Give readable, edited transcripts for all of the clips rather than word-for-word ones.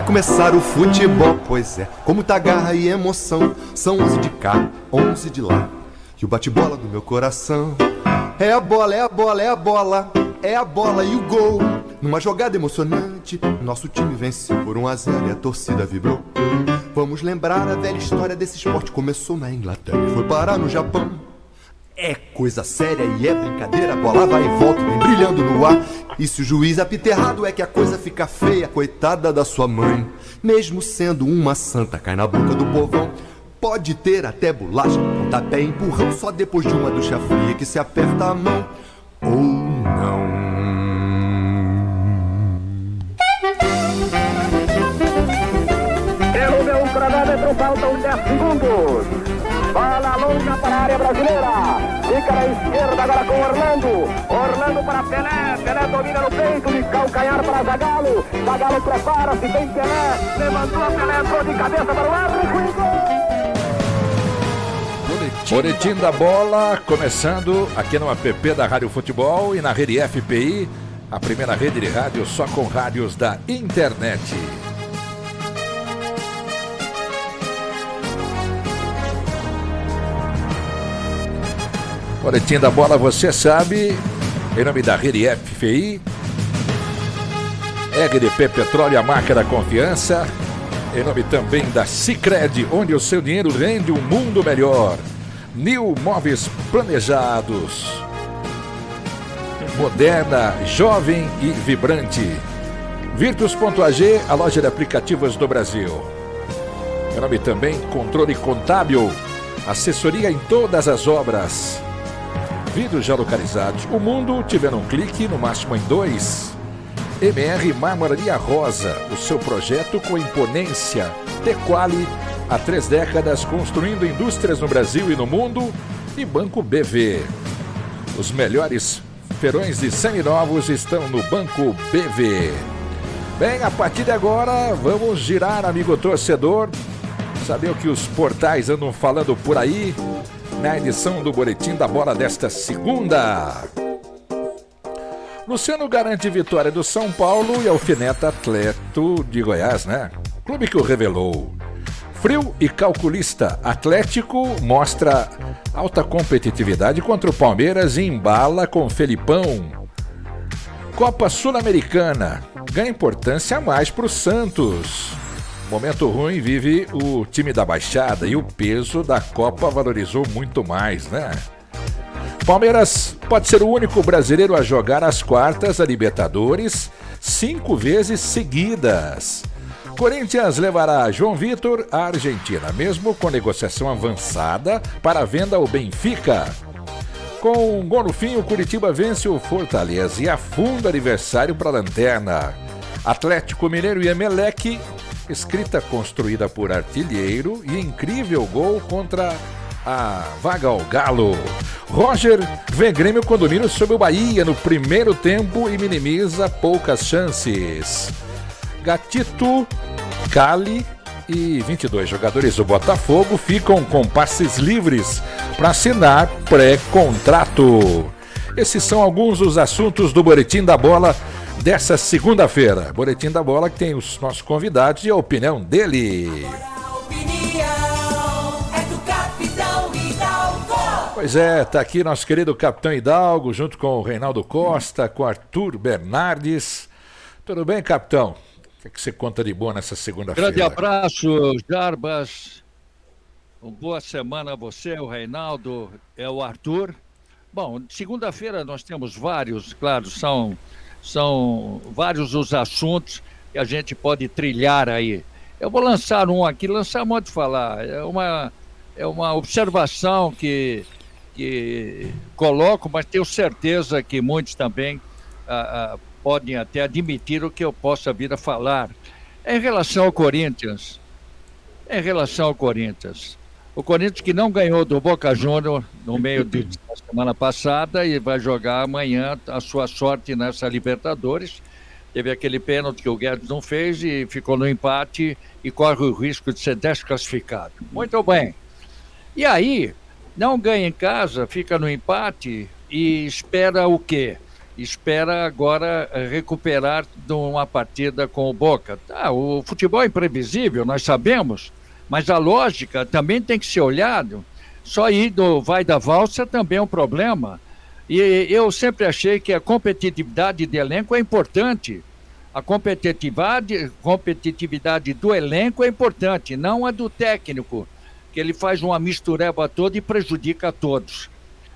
começar o futebol, pois é, com muita garra e emoção. São 11 de cá, 11 de lá, e o bate-bola do meu coração. É a bola, é a bola, é a bola, é a bola e o gol. Numa jogada emocionante, nosso time venceu por 1-0 e a torcida vibrou. Vamos lembrar a velha história desse esporte. Começou na Inglaterra e foi parar no Japão. É coisa séria e é brincadeira, a bola vai e volta, vem brilhando no ar. E se o juiz apita errado é que a coisa fica feia, coitada da sua mãe. Mesmo sendo uma santa, cai na boca do povão. Pode ter até bolacha, pontapé e empurrão, só depois de uma ducha fria que se aperta a mão. Ou não. Pelo meu cronômetro faltam 10 segundos. Bola longa para a área brasileira. Fica na esquerda agora com Orlando. Orlando para Pelé. Pelé domina no peito de calcanhar para Zagallo. Zagallo prepara-se, tem Pelé. Levantou a Pelé, entrou de cabeça para o árbitro. Boletim da Bola, começando aqui no app da Rádio Futebol e na rede FPI, a primeira rede de rádio só com rádios da internet. Boletim da Bola, você sabe, em nome da rede FPI, RDP Petróleo, a marca da confiança, em nome também da Sicredi, onde o seu dinheiro rende um mundo melhor. New Móveis Planejados, moderna, jovem e vibrante. Virtus.ag, a loja de aplicativos do Brasil. Em nome também Controle Contábil, assessoria em todas as obras. Vidros já localizados. O mundo tiver um clique, no máximo em 2. MR Marmoraria Rosa, o seu projeto com imponência. Tequali, há 3 décadas, construindo indústrias no Brasil e no mundo. E Banco BV. Os melhores feirões de seminovos estão no Banco BV. Bem, a partir de agora, vamos girar, amigo torcedor, saber o que os portais andam falando por aí, na edição do Boletim da Bola desta segunda. Luciano garante vitória do São Paulo e alfineta Atlético de Goiás, né? Clube que o revelou. Frio e calculista, Atlético mostra alta competitividade contra o Palmeiras e embala com Felipão. Copa Sul-Americana, ganha importância a mais para o Santos. Momento ruim vive o time da Baixada e o peso da Copa valorizou muito mais, né? Palmeiras pode ser o único brasileiro a jogar as quartas da Libertadores 5 vezes seguidas. Corinthians levará João Vitor à Argentina, mesmo com negociação avançada para a venda ao Benfica. Com um gol no fim, o Curitiba vence o Fortaleza e afunda adversário para a lanterna. Atlético Mineiro e Emelec, escrita construída por artilheiro e incrível gol contra a vaga ao Galo. Roger vê Grêmio com domínio sobre o Bahia no primeiro tempo e minimiza poucas chances. Gatito, Cali e 22 jogadores do Botafogo ficam com passes livres para assinar pré-contrato. Esses são alguns dos assuntos do Boletim da Bola dessa segunda-feira. Boletim da Bola que tem os nossos convidados e a opinião dele. Pois é, tá aqui nosso querido Capitão Hidalgo, junto com o Reinaldo Costa, com o Arthur Bernardes. Tudo bem, Capitão? O que você conta de boa nessa segunda-feira? Grande abraço, Jarbas. Uma boa semana a você, o Reinaldo, o Arthur. Bom, segunda-feira nós temos vários, claro, são vários os assuntos que a gente pode trilhar aí. Eu vou lançar um aqui, lançar modo de falar. É uma observação que coloco, mas tenho certeza que muitos também podem até admitir o que eu possa vir a falar. Em relação ao Corinthians, o Corinthians que não ganhou do Boca Juniors no meio da semana passada e vai jogar amanhã a sua sorte nessa Libertadores. Teve aquele pênalti que o Guedes não fez e ficou no empate e corre o risco de ser desclassificado. Muito bem. E aí, não ganha em casa, fica no empate e espera o quê? espera agora recuperar de uma partida com o Boca. O futebol é imprevisível, nós sabemos, mas a lógica também tem que ser olhada. Só ir do vai da valsa também é um problema. E eu sempre achei que a competitividade de elenco é importante. A competitividade do elenco é importante, não a do técnico, que ele faz uma mistureba toda e prejudica a todos.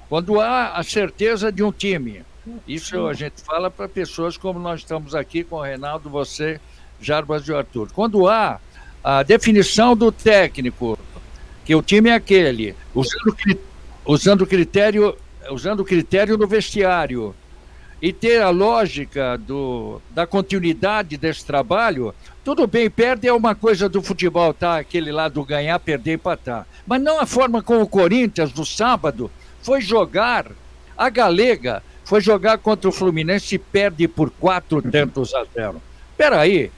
Quando há a certeza de um time, isso a gente fala para pessoas como nós estamos aqui com o Reinaldo, você, Jarbas e o Arthur. Quando há a definição do técnico, que o time é aquele, usando critério no vestiário, e ter a lógica da continuidade desse trabalho, tudo bem, perde é uma coisa do futebol, tá? Aquele lá do ganhar, perder, empatar. Mas não a forma como o Corinthians, no sábado, foi jogar, a Galega, foi jogar contra o Fluminense e perde por 4-0. Peraí,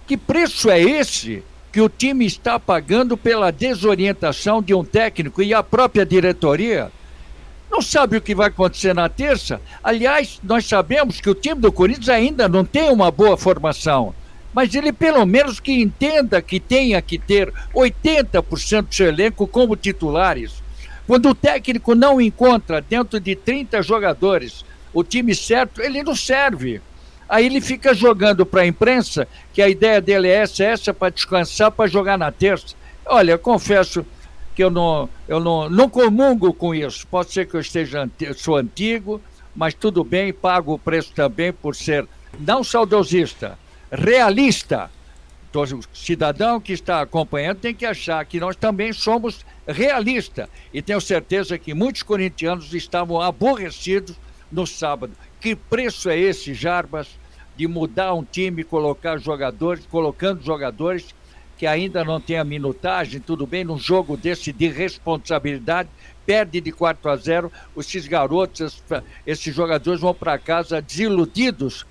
que preço é esse que o time está pagando pela desorientação de um técnico e a própria diretoria? Não sabe o que vai acontecer na terça? Aliás, nós sabemos que o time do Corinthians ainda não tem uma boa formação, mas ele pelo menos que entenda que tenha que ter 80% do seu elenco como titulares. Quando o técnico não encontra dentro de 30 jogadores o time certo, ele não serve. Aí ele fica jogando para a imprensa que a ideia dele é essa para descansar, para jogar na terça. Olha, eu confesso que eu não comungo com isso. Pode ser que eu sou antigo, mas tudo bem, pago o preço também por ser não saudosista, realista. O cidadão que está acompanhando tem que achar que nós também somos realistas. E tenho certeza que muitos corintianos estavam aborrecidos no sábado. Que preço é esse, Jarbas, de mudar um time, colocando jogadores que ainda não tem a minutagem, tudo bem, num jogo desse de responsabilidade, perde de 4-0, esses garotos, esses jogadores vão para casa desiludidos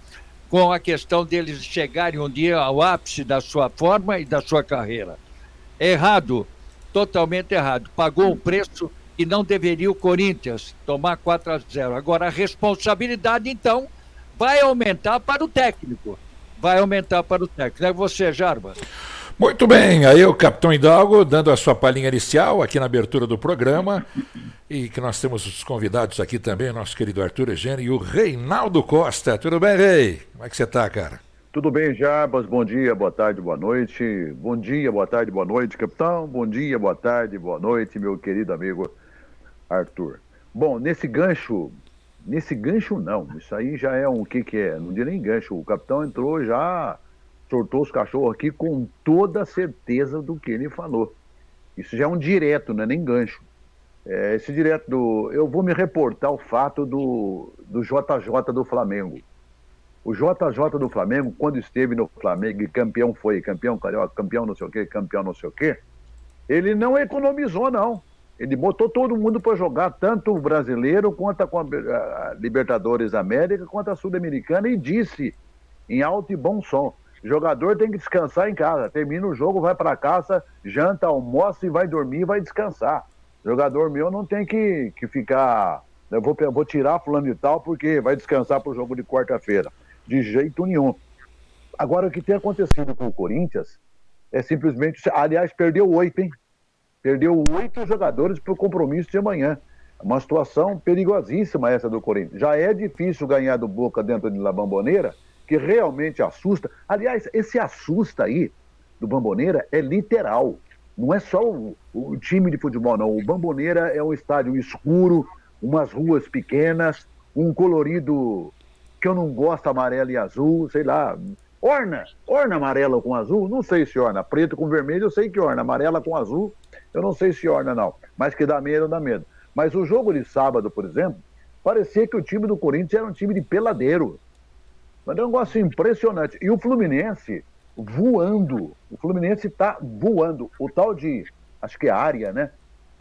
com a questão deles chegarem um dia ao ápice da sua forma e da sua carreira. Errado, totalmente errado. Pagou um preço que não deveria o Corinthians tomar 4-0. Agora, a responsabilidade, então, vai aumentar para o técnico. É você, Jarbas. Muito bem, aí o Capitão Hidalgo dando a sua palhinha inicial aqui na abertura do programa, e que nós temos os convidados aqui também, nosso querido Arthur Egênio e o Reinaldo Costa. Tudo bem, Rei? Como é que você tá, cara? Tudo bem, Jarbas, bom dia, boa tarde, boa noite. Bom dia, boa tarde, boa noite, capitão. Bom dia, boa tarde, boa noite, meu querido amigo Arthur. Bom, nesse gancho não, isso aí já é o que é, não diria nem gancho, o capitão entrou já... soltou os cachorros aqui com toda a certeza do que ele falou. Isso já é um direto, não é nem gancho. Esse direto eu vou me reportar o fato do JJ do Flamengo. O JJ do Flamengo, quando esteve no Flamengo e campeão carioca, campeão não sei o quê, ele não economizou, não. Ele botou todo mundo para jogar, tanto o brasileiro quanto a Libertadores América, quanto a Sul-Americana, e disse em alto e bom som: jogador tem que descansar em casa. Termina o jogo, vai para casa, janta, almoça e vai dormir, vai descansar. Jogador meu não tem que ficar... Eu vou tirar fulano e tal porque vai descansar pro jogo de quarta-feira. De jeito nenhum. Agora, o que tem acontecido com o Corinthians é simplesmente... Aliás, perdeu 8, hein? Perdeu 8 jogadores pro compromisso de amanhã. Uma situação perigosíssima essa do Corinthians. Já é difícil ganhar do Boca dentro de La Bombonera, que realmente assusta. Aliás, esse assusta aí do Bombonera é literal. Não é só o time de futebol, não. O Bombonera é um estádio escuro, umas ruas pequenas, um colorido que eu não gosto, amarelo e azul, sei lá. Orna amarela com azul, não sei se orna. Preto com vermelho eu sei que orna. Amarela com azul, eu não sei se orna, não. Mas que dá medo, dá medo. Mas o jogo de sábado, por exemplo, parecia que o time do Corinthians era um time de peladeiro. Mas é um negócio impressionante. E o Fluminense voando. O Fluminense tá voando. O tal de, acho que é Área, né?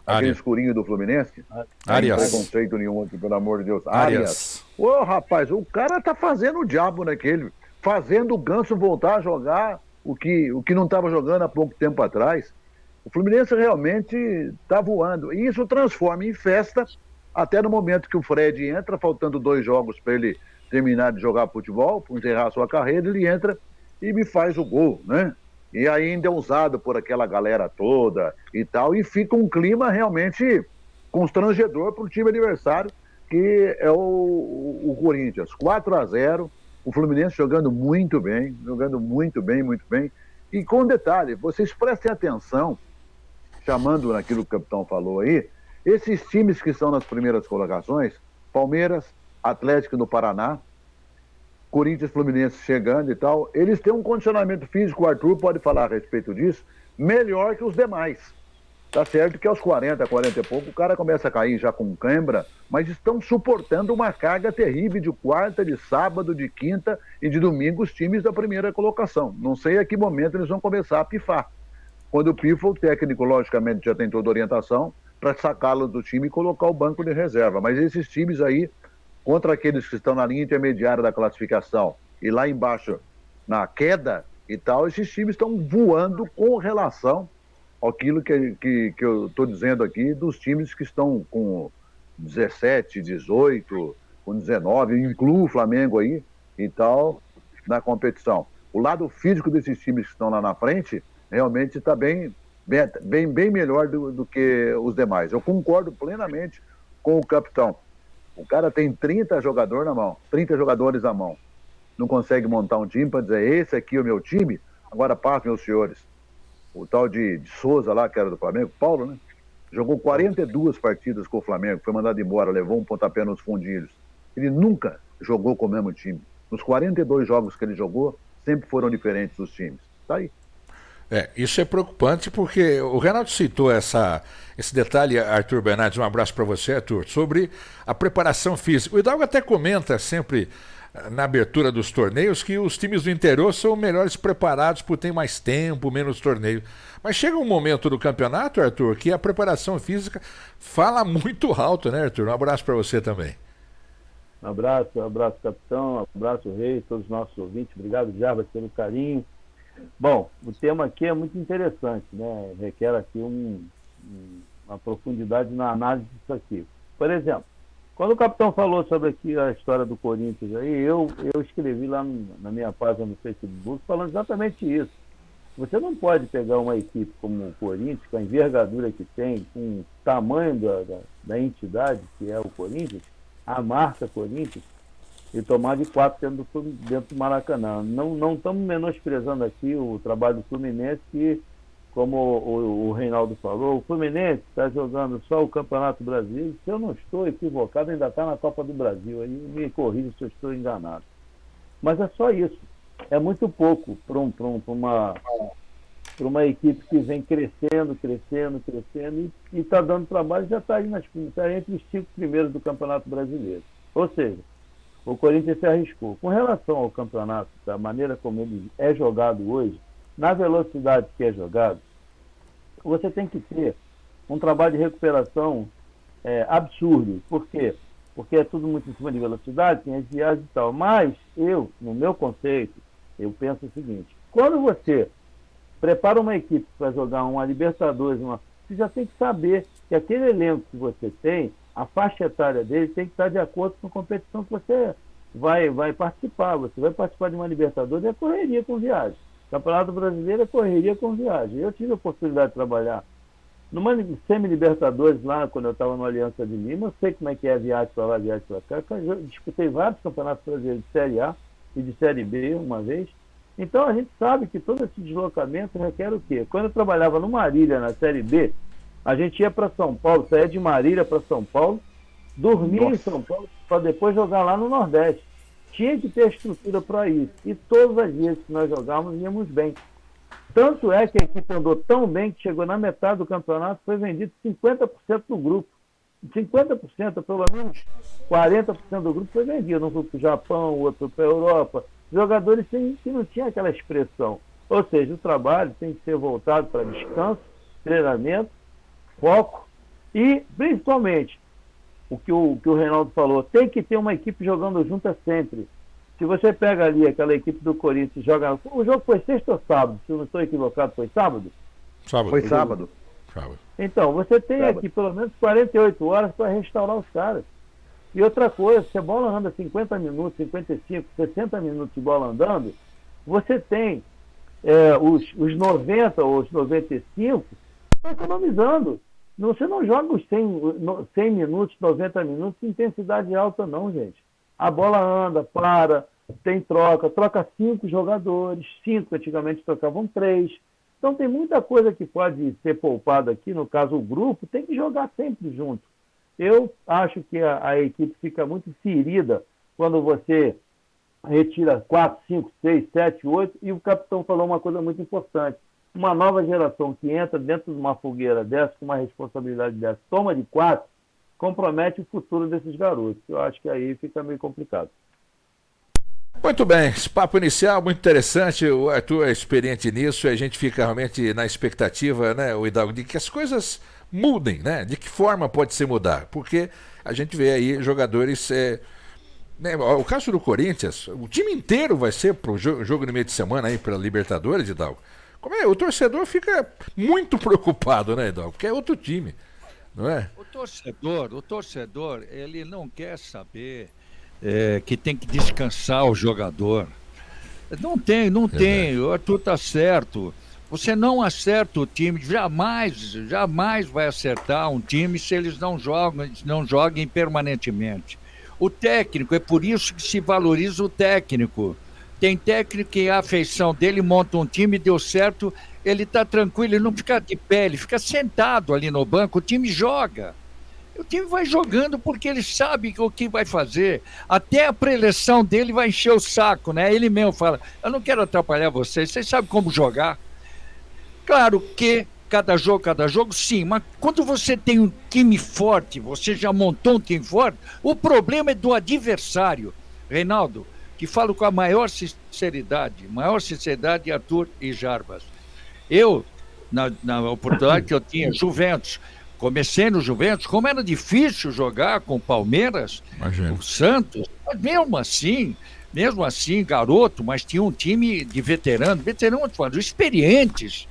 Aquele escurinho do Fluminense. Arias. Não tem conceito nenhum aqui, pelo amor de Deus. Arias. Ô, rapaz, o cara tá fazendo o diabo naquele. Fazendo o Ganso voltar a jogar o que não estava jogando há pouco tempo atrás. O Fluminense realmente tá voando. E isso transforma em festa até no momento que o Fred entra, faltando 2 jogos para ele terminar de jogar futebol, para encerrar a sua carreira, ele entra e me faz o gol, né? E ainda é usado por aquela galera toda e tal, e fica um clima realmente constrangedor para o time adversário, que é o Corinthians. 4-0, o Fluminense jogando muito bem, muito bem. E com detalhe, vocês prestem atenção, chamando naquilo que o capitão falou aí, esses times que estão nas primeiras colocações, Palmeiras, Atlético do Paraná, Corinthians, Fluminense chegando e tal, eles têm um condicionamento físico, o Arthur pode falar a respeito disso, melhor que os demais. Tá certo que aos 40 e pouco, o cara começa a cair já com cãibra, mas estão suportando uma carga terrível de quarta, de sábado, de quinta e de domingo os times da primeira colocação. Não sei a que momento eles vão começar a pifar. Quando pifa, o técnico, logicamente, já tem toda a orientação para sacá-lo do time e colocar o banco de reserva. Mas esses times aí, contra aqueles que estão na linha intermediária da classificação e lá embaixo na queda e tal, esses times estão voando com relação àquilo que eu estou dizendo aqui dos times que estão com 17, 18, com 19, incluo o Flamengo aí e tal, na competição. O lado físico desses times que estão lá na frente realmente está bem melhor do que os demais. Eu concordo plenamente com o capitão. O cara tem 30 jogadores na mão. Não consegue montar um time para dizer, esse aqui é o meu time. Agora passem meus senhores. O tal de Souza lá, que era do Flamengo, Paulo, né? Jogou 42 partidas com o Flamengo, foi mandado embora, levou um pontapé nos fundilhos. Ele nunca jogou com o mesmo time. Nos 42 jogos que ele jogou, sempre foram diferentes os times. Tá aí. Isso é preocupante porque o Renato citou esse detalhe, Arthur Bernardes, um abraço para você, Arthur, sobre a preparação física. O Hidalgo até comenta sempre na abertura dos torneios que os times do interior são melhores preparados por ter mais tempo, menos torneio. Mas chega um momento do campeonato, Arthur, que a preparação física fala muito alto, né, Arthur? Um abraço para você também. Um abraço, capitão, um abraço, Rei, todos os nossos ouvintes. Obrigado, Jarbas, pelo carinho. Bom, o tema aqui é muito interessante, né? Requer aqui uma profundidade na análise disso aqui. Por exemplo, quando o capitão falou sobre aqui a história do Corinthians, aí eu escrevi lá na minha página no Facebook falando exatamente isso. Você não pode pegar uma equipe como o Corinthians, com a envergadura que tem, com o tamanho da entidade que é o Corinthians, a marca Corinthians, e tomar de 4 dentro do Maracanã. Não estamos menosprezando aqui o trabalho do Fluminense, que, como o Reinaldo falou, o Fluminense está jogando só o Campeonato Brasileiro. Se eu não estou equivocado, ainda está na Copa do Brasil. Aí me corrija se eu estou enganado. Mas é só isso. É muito pouco para uma equipe que vem crescendo e está dando trabalho, já está entre os 5 primeiros do Campeonato Brasileiro. Ou seja, o Corinthians se arriscou. Com relação ao campeonato, da maneira como ele é jogado hoje, na velocidade que é jogado, você tem que ter um trabalho de recuperação absurdo. Por quê? Porque é tudo muito em cima de velocidade, tem as viagens e tal. Mas no meu conceito, eu penso o seguinte: quando você prepara uma equipe para jogar uma Libertadores, você já tem que saber que aquele elenco que você tem, a faixa etária dele tem que estar de acordo com a competição que você vai participar. Você vai participar de uma Libertadores, é correria com viagem. Campeonato Brasileiro é correria com viagem. Eu tive a oportunidade de trabalhar numa semi-Libertadores lá, quando eu estava no Aliança de Lima. Eu sei como é que é a viagem para lá, viagem para cá. Eu disputei vários campeonatos brasileiros de Série A e de Série B uma vez. Então a gente sabe que todo esse deslocamento requer o quê? Quando eu trabalhava no Marília, na Série B, a gente ia para São Paulo, saía de Marília para São Paulo, dormia em São Paulo para depois jogar lá no Nordeste. Tinha que ter estrutura para isso. E todas as vezes que nós jogávamos, íamos bem. Tanto é que a equipe andou tão bem que chegou na metade do campeonato, foi vendido 50% do grupo. 50%, pelo menos 40% do grupo foi vendido. Um foi para o Japão, outro para a Europa. Jogadores que não tinham aquela expressão. Ou seja, o trabalho tem que ser voltado para descanso, treinamento, foco e, principalmente, o que o Reinaldo falou, tem que ter uma equipe jogando junta sempre. Se você pega ali aquela equipe do Corinthians, joga... O jogo foi sexta ou sábado? Se eu não estou equivocado, foi sábado? Foi sábado. Então, você tem aqui pelo menos 48 horas para restaurar os caras. E outra coisa, se a bola anda 50 minutos, 55, 60 minutos de bola andando, você tem os 90 ou os 95 economizando. Você não joga os 100 minutos, 90 minutos em intensidade alta não, gente. A bola anda, para, tem troca 5 jogadores, 5, antigamente trocavam 3. Então tem muita coisa que pode ser poupada aqui, no caso o grupo, tem que jogar sempre junto. Eu acho que a equipe fica muito ferida quando você retira 4, 5, 6, 7, 8, e o capitão falou uma coisa muito importante. Uma nova geração que entra dentro de uma fogueira dessa, com uma responsabilidade dessa, toma de 4, compromete o futuro desses garotos. Eu acho que aí fica meio complicado. Muito bem, esse papo inicial muito interessante, o Arthur é experiente nisso e a gente fica realmente na expectativa, né, o Hidalgo, de que as coisas mudem, né? De que forma pode se mudar? Porque a gente vê aí jogadores... né, o caso do Corinthians, o time inteiro vai ser pro jogo no meio de semana aí pela Libertadores, Hidalgo. Como é? O torcedor fica muito preocupado, né, Hidalgo? Porque é outro time, não é? O torcedor, ele não quer saber que tem que descansar o jogador. Não tem. O Arthur tá certo. Você não acerta o time, jamais vai acertar um time se eles não joguem permanentemente. O técnico, é por isso que se valoriza o técnico. Tem técnico que a afeição dele monta um time, deu certo, ele está tranquilo, ele não fica de pé, ele fica sentado ali no banco, o time joga. O time vai jogando porque ele sabe o que vai fazer. Até a preleção dele vai encher o saco, né? Ele mesmo fala, eu não quero atrapalhar vocês sabem como jogar. Claro que cada jogo, sim, mas quando você tem um time forte, você já montou um time forte, o problema é do adversário. Reinaldo, que falo com a maior sinceridade, Arthur e Jarbas. Eu, na oportunidade que eu tinha, Juventus, comecei no Juventus, como era difícil jogar com o Palmeiras, o Santos, mas mesmo assim, garoto, mas tinha um time de veteranos, experientes.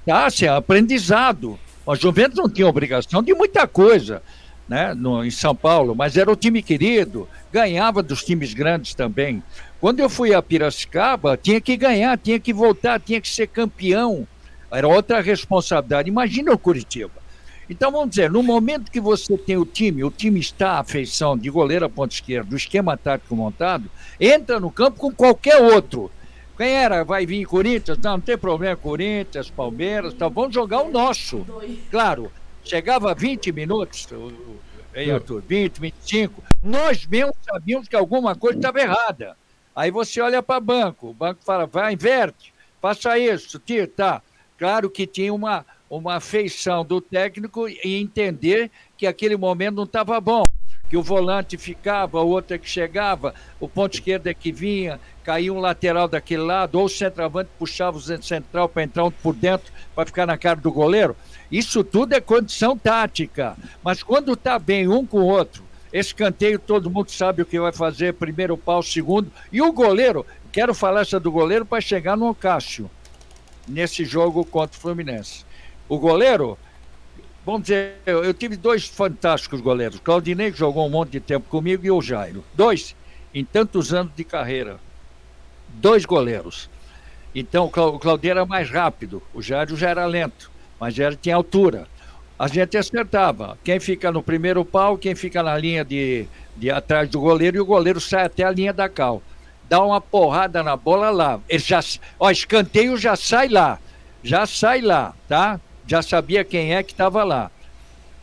Tá, assim, aprendizado. O Juventus não tinha obrigação de muita coisa, né, em São Paulo, mas era o time querido, ganhava dos times grandes também. Quando eu fui a Piracicaba, tinha que ganhar, tinha que voltar, tinha que ser campeão. Era outra responsabilidade. Imagina o Curitiba. Então, vamos dizer, no momento que você tem o time está à feição de goleiro a ponta esquerda, do esquema tático montado, entra no campo com qualquer outro. Quem era? Vai vir Corinthians? Não tem problema, Corinthians, Palmeiras, tá, vamos jogar o nosso. Claro, chegava 20 minutos, Arthur, 20, 25, nós mesmos sabíamos que alguma coisa estava errada. Aí você olha para o banco fala, vai, inverte, faça isso, tira, tá. Claro que tinha uma afeição do técnico e entender que aquele momento não estava bom. Que o volante ficava, o outro é que chegava, o ponto esquerdo é que vinha, caía um lateral daquele lado, ou o centroavante puxava o central para entrar um por dentro, para ficar na cara do goleiro. Isso tudo é condição tática. Mas quando está bem um com o outro, escanteio, todo mundo sabe o que vai fazer, primeiro pau, segundo. E o goleiro, quero falar essa do goleiro para chegar no Cássio, nesse jogo contra o Fluminense. O goleiro... Vamos dizer, eu tive 2 fantásticos goleiros. O Claudinei, que jogou um monte de tempo comigo, e o Jairo. 2 em tantos anos de carreira. 2 goleiros. Então, o Claudinei era mais rápido. O Jairo já era lento, mas já tinha altura. A gente acertava. Quem fica no primeiro pau, quem fica na linha de atrás do goleiro, e o goleiro sai até a linha da cal. Dá uma porrada na bola lá. Ele escanteio já sai lá, tá? Já sabia quem é que estava lá.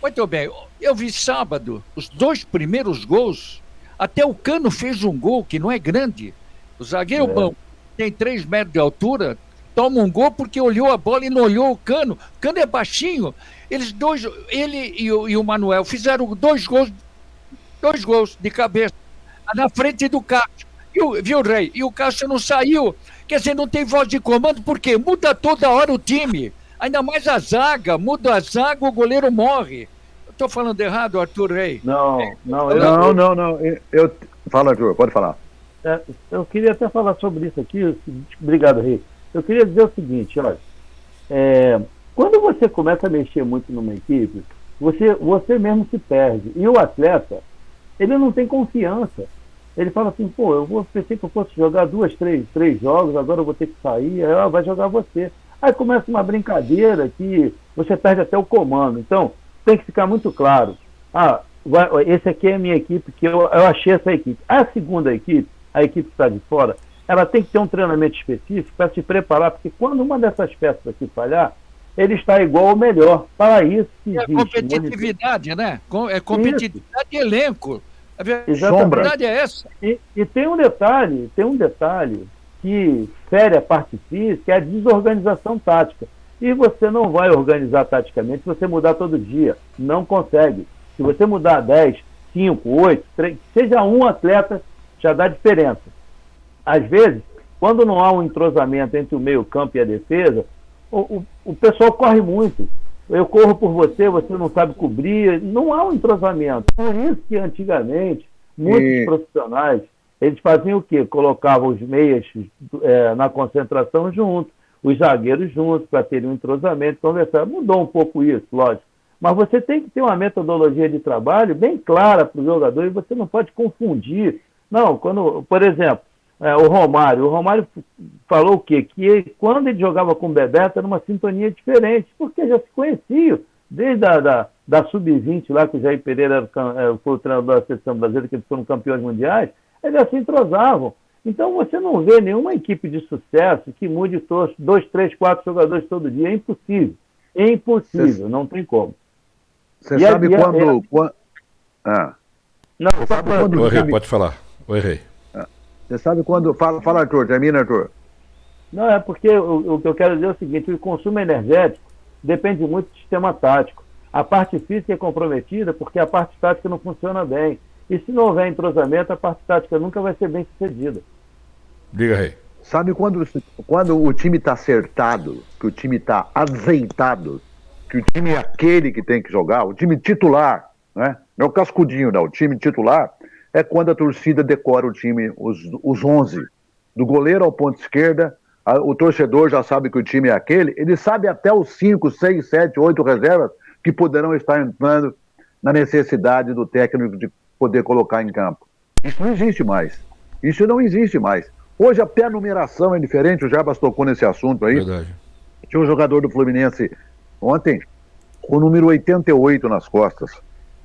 Muito bem, eu vi sábado os 2 primeiros gols, até o Cano fez um gol que não é grande. O zagueiro bom tem 3 metros de altura, toma um gol porque olhou a bola e não olhou o Cano. O Cano é baixinho. Ele e o Manuel fizeram 2 gols de cabeça na frente do Cássio. Viu, Rei? E o Cássio não saiu. Quer dizer, não tem voz de comando, por quê? Muda toda hora o time. Ainda mais a zaga, muda a zaga, o goleiro morre. Eu estou falando errado, Arthur Rei? Não. Fala, Arthur, pode falar. Eu queria até falar sobre isso aqui. Obrigado, Rei. Eu queria dizer o seguinte, olha, Quando você começa a mexer muito numa equipe, você mesmo se perde. E o atleta, ele não tem confiança. Ele fala assim, pô, pensei que eu fosse jogar 2, 3 jogos, agora eu vou ter que sair, aí vai jogar você. Aí começa uma brincadeira que você perde até o comando. Então, tem que ficar muito claro. Esse aqui é a minha equipe, que eu achei essa equipe. A segunda equipe, a equipe que está de fora, ela tem que ter um treinamento específico para se preparar, porque quando uma dessas peças aqui falhar, ele está igual ou melhor. Para isso que existe. É competitividade, né? É competitividade de elenco. A verdade é essa. E tem um detalhe que fere a parte física, é a desorganização tática. E você não vai organizar taticamente se você mudar todo dia. Não consegue. Se você mudar 10, 5, 8, 3, seja um atleta, já dá diferença. Às vezes, quando não há um entrosamento entre o meio-campo e a defesa, o pessoal corre muito. Eu corro por você, você não sabe cobrir. Não há um entrosamento. Por isso que antigamente, muitos profissionais, eles faziam o quê? Colocavam os meias na concentração juntos, os zagueiros juntos, para terem um entrosamento, conversar. Mudou um pouco isso, lógico. Mas você tem que ter uma metodologia de trabalho bem clara para o jogador e você não pode confundir. Não, por exemplo, o Romário falou o quê? Que quando ele jogava com o Bebeto era uma sintonia diferente, porque já se conheciam, desde da Sub-20 lá, que o Jair Pereira foi o treinador da seleção brasileira, que eles foram campeões mundiais, eles já se entrosavam. Então você não vê nenhuma equipe de sucesso que mude 2, 3, 4 jogadores todo dia. É impossível. É impossível, não tem como. Você sabe quando... Não, Oi, Rei, pode falar. Oi, Rei. Você sabe quando... Fala, Arthur. Termina, Arthur. Não, é porque o que eu quero dizer é o seguinte, o consumo energético depende muito do sistema tático. A parte física é comprometida porque a parte tática não funciona bem. E se não houver entrosamento, a parte tática nunca vai ser bem sucedida. Diga, Rei. Sabe quando o time está acertado, que o time está azeitado, que o time é aquele que tem que jogar, o time titular, né? Não é o cascudinho, não. O time titular é quando a torcida decora o time, os 11. Do goleiro ao ponto esquerda, o torcedor já sabe que o time é aquele, ele sabe até os 5, 6, 7, 8 reservas que poderão estar entrando na necessidade do técnico de poder colocar em campo. Isso não existe mais. Isso não existe mais. Hoje até a numeração é diferente, o Jarbas tocou nesse assunto aí. Verdade. Tinha um jogador do Fluminense ontem com o número 88 nas costas.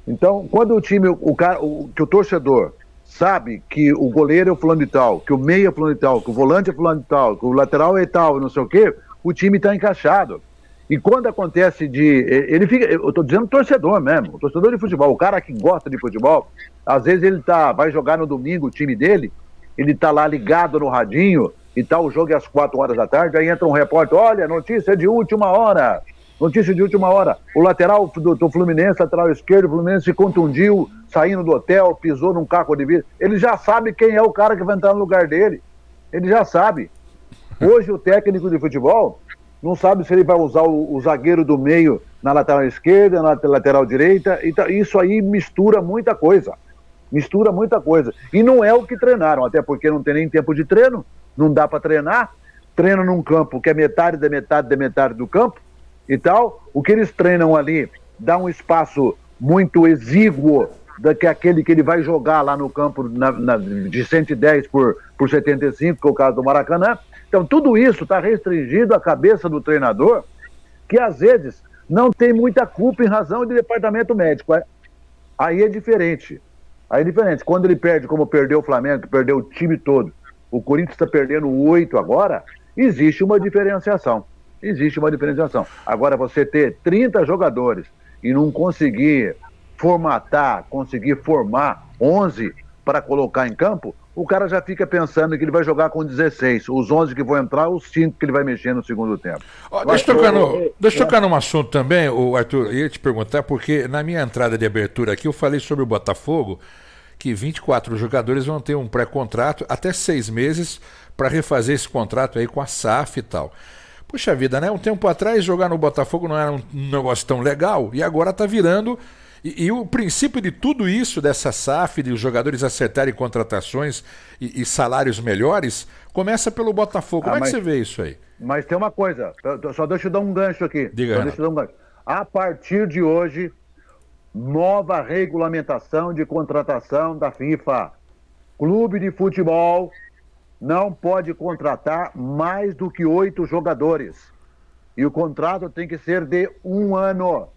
Então, quando que o torcedor sabe que o goleiro é o fulano de tal, que o meia é fulano de tal, que o volante é fulano de tal, que o lateral é tal, não sei o quê, o time está encaixado. E quando acontece ele fica, eu estou dizendo torcedor mesmo, torcedor de futebol, o cara que gosta de futebol, às vezes ele vai jogar no domingo o time dele, ele está lá ligado no radinho, e tal, o jogo é às 4 horas da tarde, aí entra um repórter, olha, notícia de última hora, o lateral do Fluminense, lateral esquerdo, o Fluminense se contundiu, saindo do hotel, pisou num caco de vidro, ele já sabe quem é o cara que vai entrar no lugar dele, ele já sabe. Hoje o técnico de futebol não sabe se ele vai usar o zagueiro do meio na lateral esquerda, na lateral direita, isso aí mistura muita coisa. E não é o que treinaram, até porque não tem nem tempo de treino, não dá para treinar, treina num campo que é metade da metade da metade do campo e tal, o que eles treinam ali dá um espaço muito exíguo que é aquele que ele vai jogar lá no campo de 110 por 75, que é o caso do Maracanã. Então tudo isso está restringido à cabeça do treinador, que às vezes não tem muita culpa em razão de departamento médico. Aí é diferente. Quando ele perde, como perdeu o Flamengo, que perdeu o time todo, o Corinthians está perdendo 8 agora, existe uma diferenciação. Agora, você ter 30 jogadores e não conseguir conseguir formar 11 para colocar em campo, o cara já fica pensando que ele vai jogar com 16. Os 11 que vão entrar, os 5 que ele vai mexer no segundo tempo. Deixa eu tocar num assunto também, Arthur, eu ia te perguntar, porque na minha entrada de abertura aqui eu falei sobre o Botafogo, que 24 jogadores vão ter um pré-contrato até 6 meses para refazer esse contrato aí com a SAF e tal. Puxa vida, né? Um tempo atrás jogar no Botafogo não era um negócio tão legal e agora tá virando, E o princípio de tudo isso, dessa SAF, de os jogadores acertarem contratações e salários melhores, começa pelo Botafogo. Como é que você vê isso aí? Mas tem uma coisa, só deixa eu dar um gancho aqui. Diga, deixa eu dar um gancho. A partir de hoje, nova regulamentação de contratação da FIFA. Clube de futebol não pode contratar mais do que 8 jogadores. E o contrato tem que ser de 1 ano.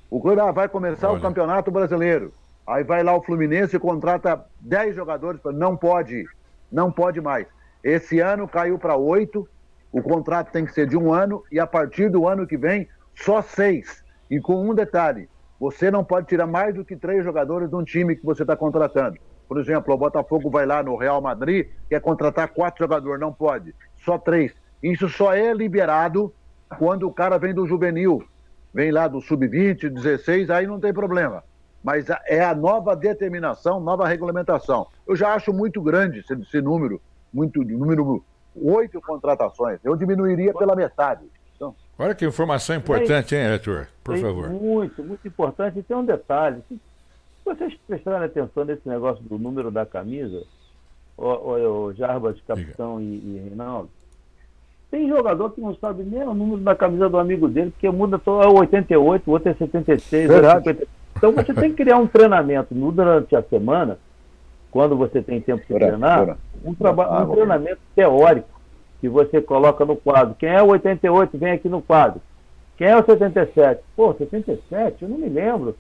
O clube vai começar o Campeonato Brasileiro. Aí vai lá o Fluminense e contrata 10 jogadores. Não pode mais. Esse ano caiu para 8. O contrato tem que ser de 1 ano. E a partir do ano que vem, só 6. E com um detalhe: você não pode tirar mais do que 3 jogadores de um time que você está contratando. Por exemplo, o Botafogo vai lá no Real Madrid, quer contratar 4 jogadores, não pode, só 3. Isso só é liberado quando o cara vem do juvenil, vem lá do sub-20, 16, aí não tem problema. Mas é a nova determinação, nova regulamentação. Eu já acho muito grande esse número, número 8 contratações. Eu diminuiria pela metade. Então, olha que informação importante, hein, Arthur? Por favor. Muito, muito importante. E tem um detalhe. Se vocês prestarem atenção nesse negócio do número da camisa, o Jarbas, capitão e Reinaldo, tem jogador que não sabe nem o número da camisa do amigo dele, porque muda todo, é 88, o outro é 76, é 50. Então você tem que criar um treinamento durante a semana, quando você tem tempo de treinar, um treinamento teórico, que você coloca no quadro. Quem é o 88, vem aqui no quadro. Quem é o 77? Pô, 77? Eu não me lembro.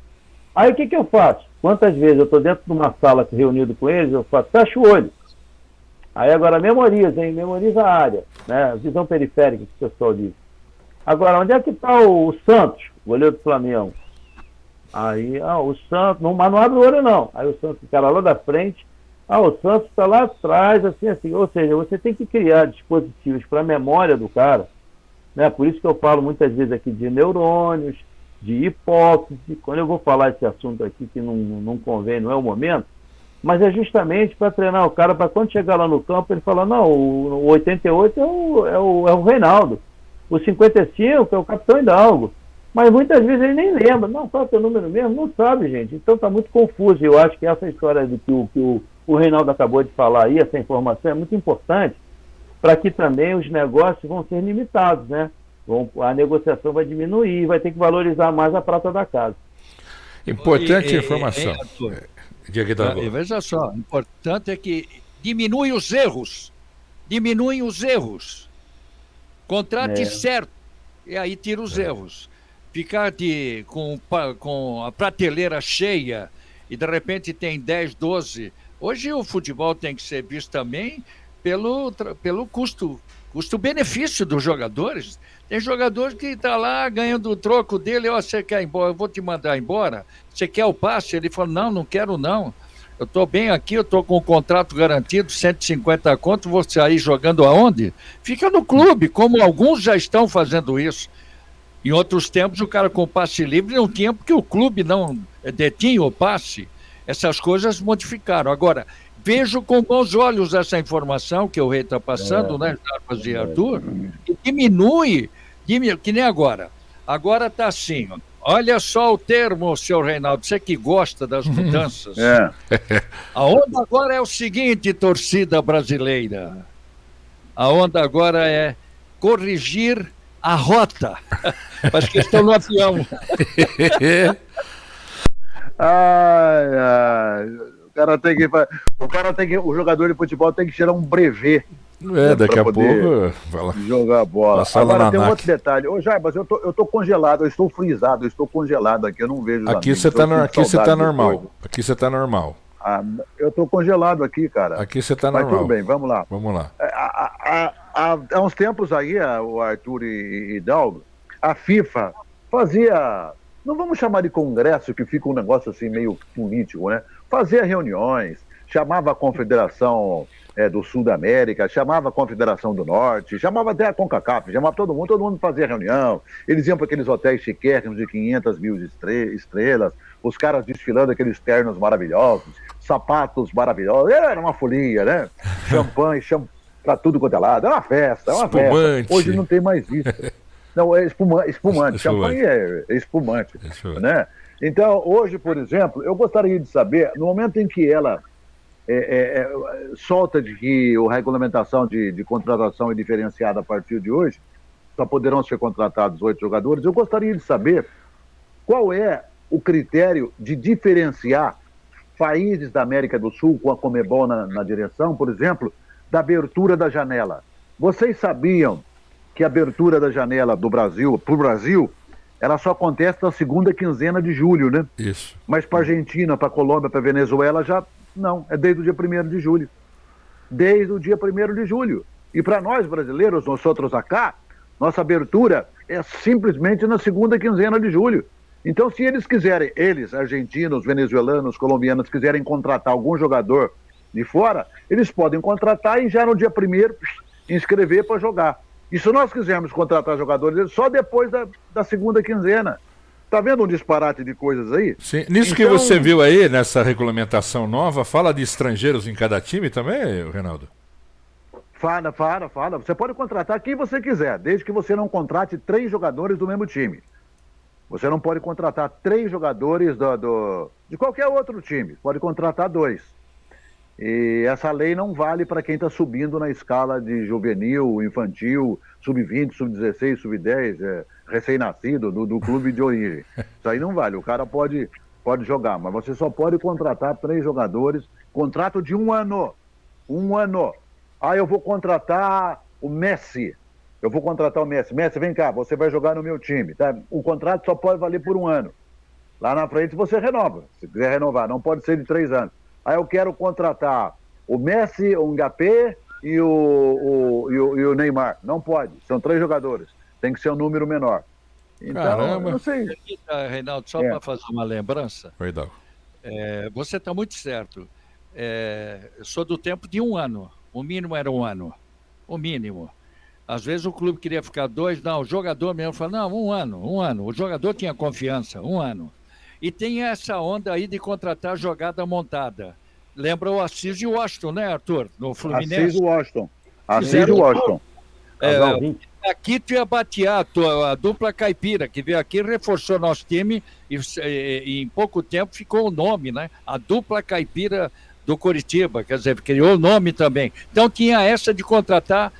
Aí o que eu faço? Quantas vezes eu estou dentro de uma sala reunido com eles, eu faço, fecha o olho. Aí agora memoriza, hein? Memoriza a área, né? Visão periférica que o pessoal diz. Agora, onde é que está o Santos, goleiro do Flamengo? Aí, o Santos, mas não abre o olho não. Aí o Santos, o cara lá da frente, o Santos está lá atrás, assim. Ou seja, você tem que criar dispositivos para a memória do cara, né? Por isso que eu falo muitas vezes aqui de neurônios, de hipófise. Quando eu vou falar esse assunto aqui, que não convém, não é o momento, mas é justamente para treinar o cara, para quando chegar lá no campo, ele falar, não, o 88 é o Reinaldo, o 55 é o Capitão Hidalgo. Mas muitas vezes ele nem lembra, não, qual é o teu número mesmo? Não sabe, gente. Então está muito confuso. Eu acho que essa história do que o Reinaldo acabou de falar aí, essa informação é muito importante, para que também os negócios vão ser limitados, né? A negociação vai diminuir, vai ter que valorizar mais a prata da casa. Importante informação. Veja só, o importante é que diminuem os erros. Contrate certo, e aí tira os erros. Ficar com a prateleira cheia e de repente tem 10, 12. Hoje o futebol tem que ser visto também pelo custo-benefício dos jogadores. Tem jogador que está lá ganhando o troco dele, você quer ir embora, eu vou te mandar embora. Você quer o passe? Ele fala, não quero não. Eu estou bem aqui, eu estou com o contrato garantido, 150 conto, vou sair jogando aonde? Fica no clube, como alguns já estão fazendo isso. Em outros tempos, o cara com passe livre não tinha, porque o clube não detinha o passe. Essas coisas modificaram. Agora, vejo com bons olhos essa informação que o Rei está passando, né, Jarbas e Arthur, e diminui, que nem agora. Agora está assim, olha só o termo, senhor Reinaldo, você que gosta das mudanças. A onda agora é o seguinte, torcida brasileira. A onda agora é corrigir a rota. Acho que estão no avião. O jogador de futebol tem que tirar um brevet. Daqui a pouco jogar bola. Agora tem um outro detalhe. Ô, Jarbas, eu tô congelado, eu estou frisado, eu estou congelado aqui, eu não vejo. Aqui você tá normal. Aqui você tá normal. Eu tô congelado aqui, cara. Aqui você tá normal. Mas tudo bem, vamos lá. Vamos lá. Há uns tempos aí, o Arthur e Hidalgo, a FIFA fazia, não vamos chamar de congresso, que fica um negócio assim meio político, né? Fazia reuniões, chamava a Confederação do Sul da América, chamava a Confederação do Norte, chamava até a CONCACAF, chamava todo mundo fazia reunião. Eles iam para aqueles hotéis chiquérrimos de 500 mil estrelas, os caras desfilando aqueles ternos maravilhosos, sapatos maravilhosos, era uma folia, né? Champanhe para tudo quanto é lado, é uma festa, festa. Hoje não tem mais isso. Não, é espumante. Champanhe é espumante, né? Então, hoje, por exemplo, eu gostaria de saber, no momento em que ela solta de que a regulamentação de contratação é diferenciada a partir de hoje, só poderão ser contratados 8 jogadores, eu gostaria de saber qual é o critério de diferenciar países da América do Sul com a Conmebol na direção, por exemplo, da abertura da janela. Vocês sabiam que a abertura da janela do Brasil, para o Brasil, ela só acontece na segunda quinzena de julho, né? Isso. Mas para a Argentina, para a Colômbia, para a Venezuela, já não. É desde o dia 1º de julho. Desde o dia 1º de julho. E para nós brasileiros, nós outros acá, nossa abertura é simplesmente na segunda quinzena de julho. Então, se eles quiserem, argentinos, venezuelanos, colombianos, quiserem contratar algum jogador de fora, eles podem contratar e já no dia 1º inscrever para jogar. E se nós quisermos contratar jogadores, só depois da segunda quinzena. Tá vendo um disparate de coisas aí? Sim. Nisso que você viu aí, nessa regulamentação nova, fala de estrangeiros em cada time também, Reinaldo? Fala. Você pode contratar quem você quiser, desde que você não contrate 3 jogadores do mesmo time. Você não pode contratar 3 jogadores de qualquer outro time. Pode contratar 2. E essa lei não vale para quem está subindo na escala de juvenil, infantil, sub-20, sub-16, sub-10, recém-nascido, do clube de origem. Isso aí não vale. O cara pode jogar, mas você só pode contratar 3 jogadores. Contrato de 1 ano. 1 ano. Eu vou contratar o Messi. Messi, vem cá, você vai jogar no meu time. Tá? O contrato só pode valer por 1 ano. Lá na frente você renova. Se quiser renovar, não pode ser de 3 anos. Aí eu quero contratar o Messi, o Mbappé e o Neymar. Não pode, são 3 jogadores. Tem que ser um número menor. Então, caramba. Não sei. Reinaldo, só para fazer uma lembrança. Oi, Dalgo. Você está muito certo. Eu sou do tempo de 1 ano. O mínimo era 1 ano. O mínimo. Às vezes o clube queria ficar 2, não, o jogador mesmo falou, não, 1 ano. O jogador tinha confiança, 1 ano. E tem essa onda aí de contratar jogada montada. Lembra o Assis e o Washington, né, Arthur? No Fluminense. Assis e o Washington. Aqui tu ia batear a dupla caipira, que veio aqui, reforçou nosso time e em pouco tempo ficou o nome, né? A dupla caipira do Coritiba, quer dizer, criou o nome também. Então tinha essa de contratar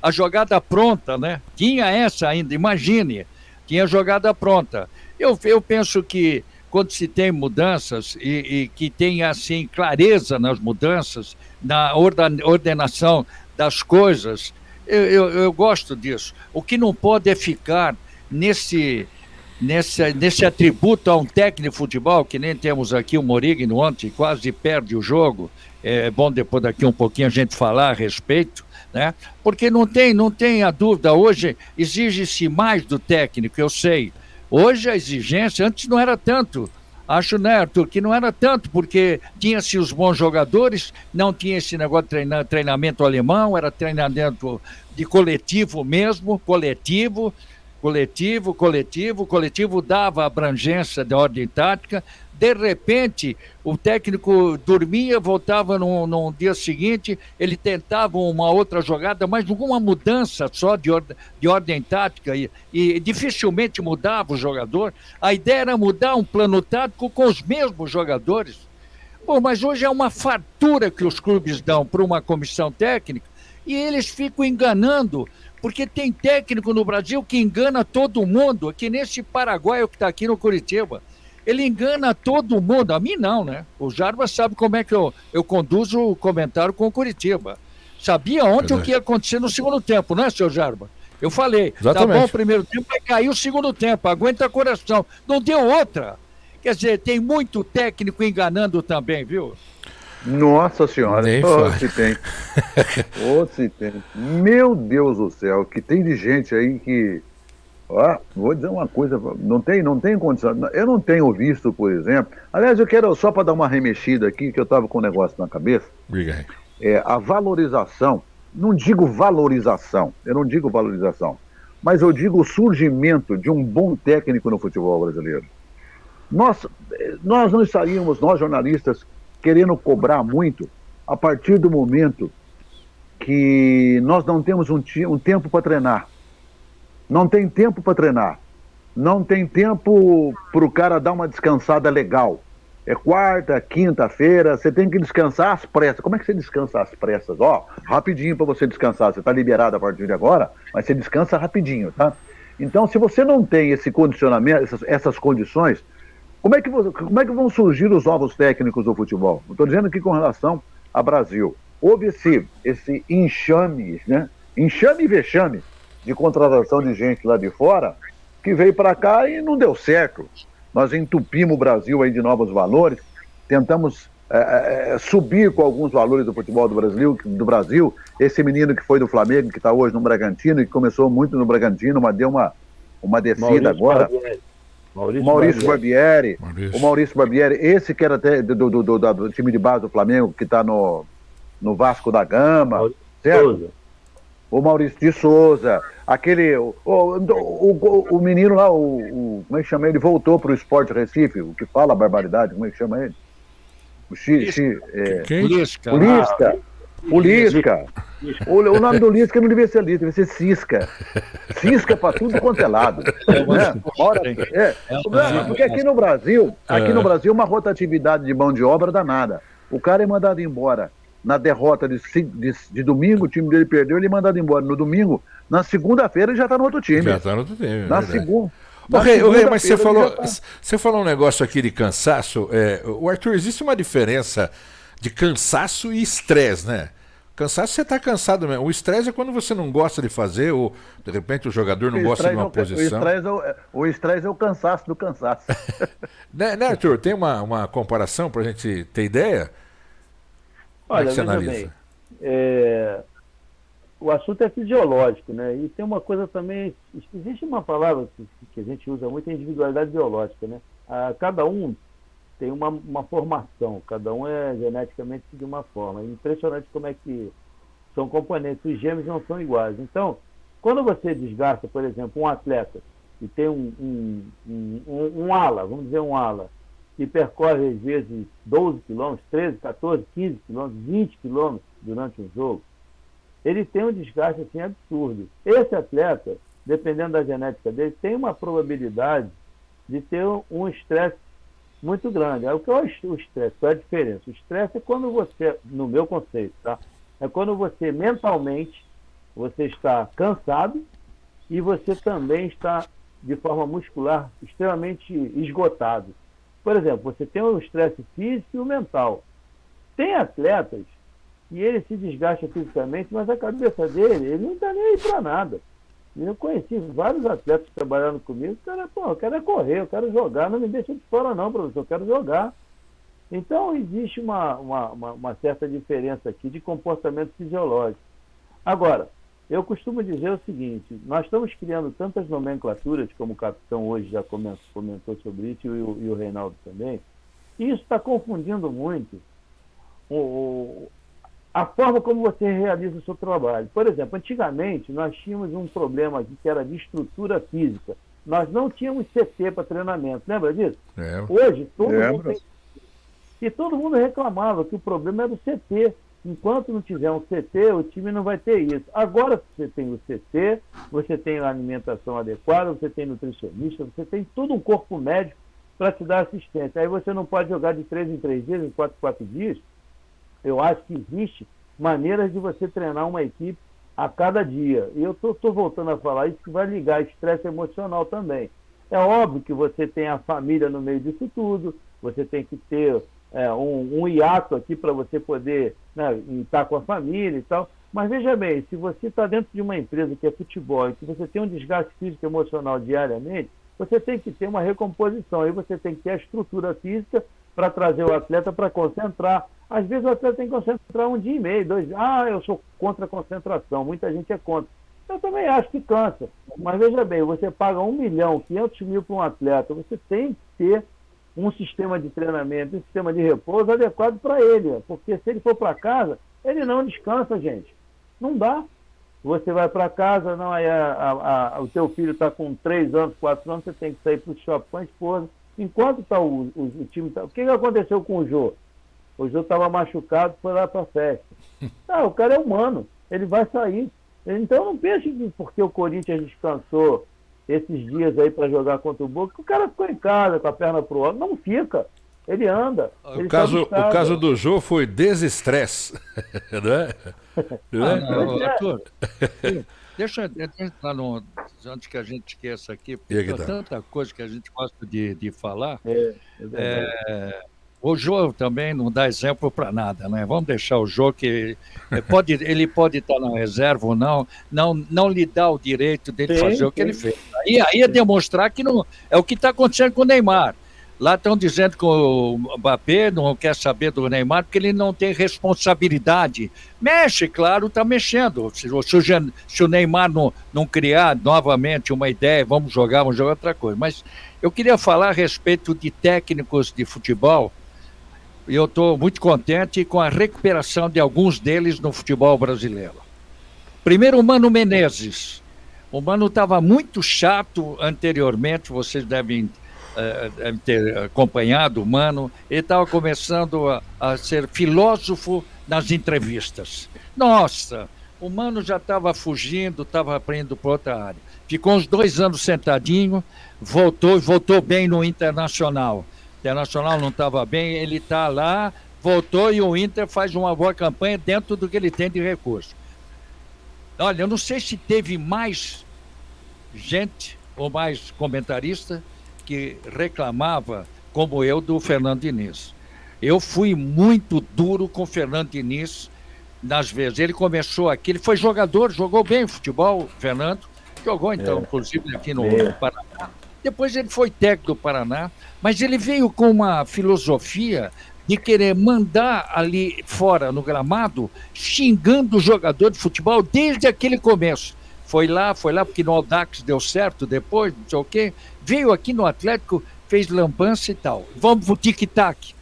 a jogada pronta, né? Tinha essa ainda, imagine, tinha jogada pronta. Eu penso que quando se tem mudanças e que tem assim clareza nas mudanças, na ordenação das coisas, eu gosto disso. O que não pode é ficar nesse atributo a um técnico de futebol, que nem temos aqui o Morigno ontem, quase perde o jogo. É bom depois daqui um pouquinho a gente falar a respeito, né? Porque não tem a dúvida, hoje exige-se mais do técnico, eu sei. Hoje a exigência, antes não era tanto, acho, né, Arthur, que não era tanto, porque tinha-se os bons jogadores, não tinha esse negócio de treinamento alemão, era treinamento de coletivo mesmo, coletivo dava abrangência da ordem tática. De repente, o técnico dormia, voltava no dia seguinte, ele tentava uma outra jogada, mas alguma mudança só de ordem tática e dificilmente mudava o jogador. A ideia era mudar um plano tático com os mesmos jogadores. Bom, mas hoje é uma fartura que os clubes dão para uma comissão técnica e eles ficam enganando, porque tem técnico no Brasil que engana todo mundo, que nesse paraguaio que está aqui no Curitiba. Ele engana todo mundo, a mim não, né? O Jarbas sabe como é que eu conduzo o comentário com o Curitiba. Sabia ontem o que ia acontecer no segundo tempo, né, seu Jarbas? Eu falei, exatamente. Tá bom o primeiro tempo, vai cair o segundo tempo, aguenta coração. Não deu outra. Quer dizer, tem muito técnico enganando também, viu? Nossa Senhora, se tem. Meu Deus do céu, que tem de gente aí que... vou dizer uma coisa, não tem condição. Eu não tenho visto, por exemplo. Aliás, eu quero só para dar uma remexida aqui, que eu estava com um negócio na cabeça. A valorização, eu não digo valorização, mas eu digo o surgimento de um bom técnico no futebol brasileiro. Nós não estaríamos, nós jornalistas, querendo cobrar muito a partir do momento que nós não temos um tempo para treinar. Não tem tempo para treinar. não tem tempo para o cara dar uma descansada legal. É quarta, quinta-feira, você tem que descansar às pressas. Como é que você descansa às pressas? Ó, rapidinho para você descansar. Você está liberado a partir de agora, mas você descansa rapidinho, tá? Então, se você não tem esse condicionamento, essas condições, como é que vão surgir os novos técnicos do futebol? Estou dizendo que com relação ao Brasil, houve esse enxame, né? Enxame e vexame de contratação de gente lá de fora, que veio para cá e não deu certo. Nós entupimos o Brasil aí de novos valores, tentamos subir com alguns valores do futebol do Brasil. Esse menino que foi do Flamengo, que está hoje no Bragantino, e que começou muito no Bragantino, mas deu uma descida agora. Maurício Barbieri. O Maurício Barbieri, esse que era até do time de base do Flamengo, que está no Vasco da Gama, certo? O Maurício de Souza, aquele. O menino lá, como é que chama ele? Voltou para o Sport Recife, o que fala barbaridade, como é que chama ele? O Lisca. O nome do Lisca não devia ser Lisca, devia ser Cisca. Cisca para tudo quanto é lado. Né? Porque aqui no Brasil, uma rotatividade de mão de obra danada. O cara é mandado embora. Na derrota de domingo, o time dele perdeu, ele é mandado embora. No domingo, na segunda-feira, ele já está no outro time. Já está no outro time. Na segunda. Rei, mas você falou um negócio aqui de cansaço. O Arthur, existe uma diferença de cansaço e estresse, né? Cansaço, você está cansado mesmo. O estresse é quando você não gosta de fazer, ou de repente o jogador não gosta de uma posição. O estresse é o cansaço do cansaço. né, Arthur? Tem uma comparação para a gente ter ideia? Olha, veja bem, o assunto é fisiológico, né? E tem uma coisa também, existe uma palavra que a gente usa muito, é individualidade biológica, né? Cada um tem uma formação, cada um é geneticamente de uma forma. É impressionante como é que são componentes, os gêmeos não são iguais. Então, quando você desgasta, por exemplo, um atleta que tem um ala, vamos dizer um ala, que percorre às vezes 12 quilômetros, 13, 14, 15 quilômetros, 20 quilômetros durante um jogo, ele tem um desgaste assim absurdo. Esse atleta, dependendo da genética dele, tem uma probabilidade de ter um estresse muito grande. Aí, o que é o estresse? Qual é a diferença? O estresse é quando você, no meu conceito, tá? É quando você mentalmente, você está cansado e você também está de forma muscular extremamente esgotado. Por exemplo, você tem o estresse físico e o mental. Tem atletas que ele se desgasta fisicamente, mas a cabeça dele, ele não está nem aí para nada. Eu conheci vários atletas que trabalharam comigo, o cara, eu quero correr, eu quero jogar, não me deixa de fora não, professor, eu quero jogar. Então, existe uma certa diferença aqui de comportamento fisiológico. Agora, eu costumo dizer o seguinte, nós estamos criando tantas nomenclaturas, como o capitão hoje já comentou sobre isso, e o Reinaldo também, e isso está confundindo muito a forma como você realiza o seu trabalho. Por exemplo, antigamente nós tínhamos um problema aqui que era de estrutura física. Nós não tínhamos CT para treinamento, lembra disso? Hoje, todo mundo tem. E todo mundo reclamava que o problema era o CT. Enquanto não tiver um CT, o time não vai ter isso. Agora você tem o CT, você tem a alimentação adequada, você tem nutricionista, você tem todo um corpo médico para te dar assistência. Aí você não pode jogar de 3 em 3 dias, em 4 em 4 dias. Eu acho que existe maneiras de você treinar uma equipe a cada dia. E eu estou voltando a falar isso, que vai ligar estresse emocional também. É óbvio que você tem a família no meio disso tudo, você tem que ter um hiato aqui para você poder estar com a família e tal. Mas veja bem, se você está dentro de uma empresa que é futebol e que você tem um desgaste físico e emocional diariamente, você tem que ter uma recomposição. Aí você tem que ter a estrutura física para trazer o atleta para concentrar. Às vezes o atleta tem que concentrar 1 dia e meio, 2 dias. Eu sou contra a concentração, muita gente é contra. Eu também acho que cansa. Mas veja bem, você paga 1 milhão, 500 mil para um atleta, você tem que ter um sistema de treinamento, um sistema de repouso adequado para ele. Porque se ele for para casa, ele não descansa, gente. Não dá. Você vai para casa, não, aí o teu filho está com 3 anos, 4 anos, você tem que sair para o shopping com a esposa. Enquanto está o time... O que aconteceu com o Jô? O Jô estava machucado, foi lá para a festa. O cara é humano, ele vai sair. Então não pense que porque o Corinthians descansou esses dias aí para jogar contra o Boca, o cara ficou em casa com a perna pro alto. Não fica. Ele anda. O caso do Jô foi desestresse, não é? Arthur, deixa eu entrar antes que a gente esqueça aqui, porque tem tanta coisa que a gente gosta de falar. O Jô também não dá exemplo para nada, né? Vamos deixar o Jô que ele pode estar na reserva ou não lhe dá o direito dele fazer o que ele fez. Aí é demonstrar que não é o que está acontecendo com o Neymar. Lá estão dizendo que o Mbappé não quer saber do Neymar porque ele não tem responsabilidade. Mexe, claro, está mexendo. Se o Neymar não criar novamente uma ideia, vamos jogar outra coisa. Mas eu queria falar a respeito de técnicos de futebol. E eu estou muito contente com a recuperação de alguns deles no futebol brasileiro. Primeiro, o Mano Menezes. O Mano estava muito chato anteriormente, vocês devem ter acompanhado o Mano. Ele estava começando a ser filósofo nas entrevistas. Nossa, o Mano já estava fugindo, estava indo para outra área. Ficou uns 2 anos sentadinho, voltou bem no Internacional. O Internacional não estava bem, ele está lá, voltou e o Inter faz uma boa campanha dentro do que ele tem de recurso. Olha, eu não sei se teve mais gente ou mais comentarista que reclamava, como eu, do Fernando Diniz. Eu fui muito duro com o Fernando Diniz nas vezes. Ele começou aqui, ele foi jogador, jogou bem futebol, Fernando, jogou então, inclusive aqui no Paraná. Depois ele foi técnico do Paraná, mas ele veio com uma filosofia de querer mandar ali fora no gramado, xingando o jogador de futebol desde aquele começo. Foi lá, porque no Audax deu certo depois, não sei o quê. Veio aqui no Atlético, fez lambança e tal. Vamos pro tic-tac.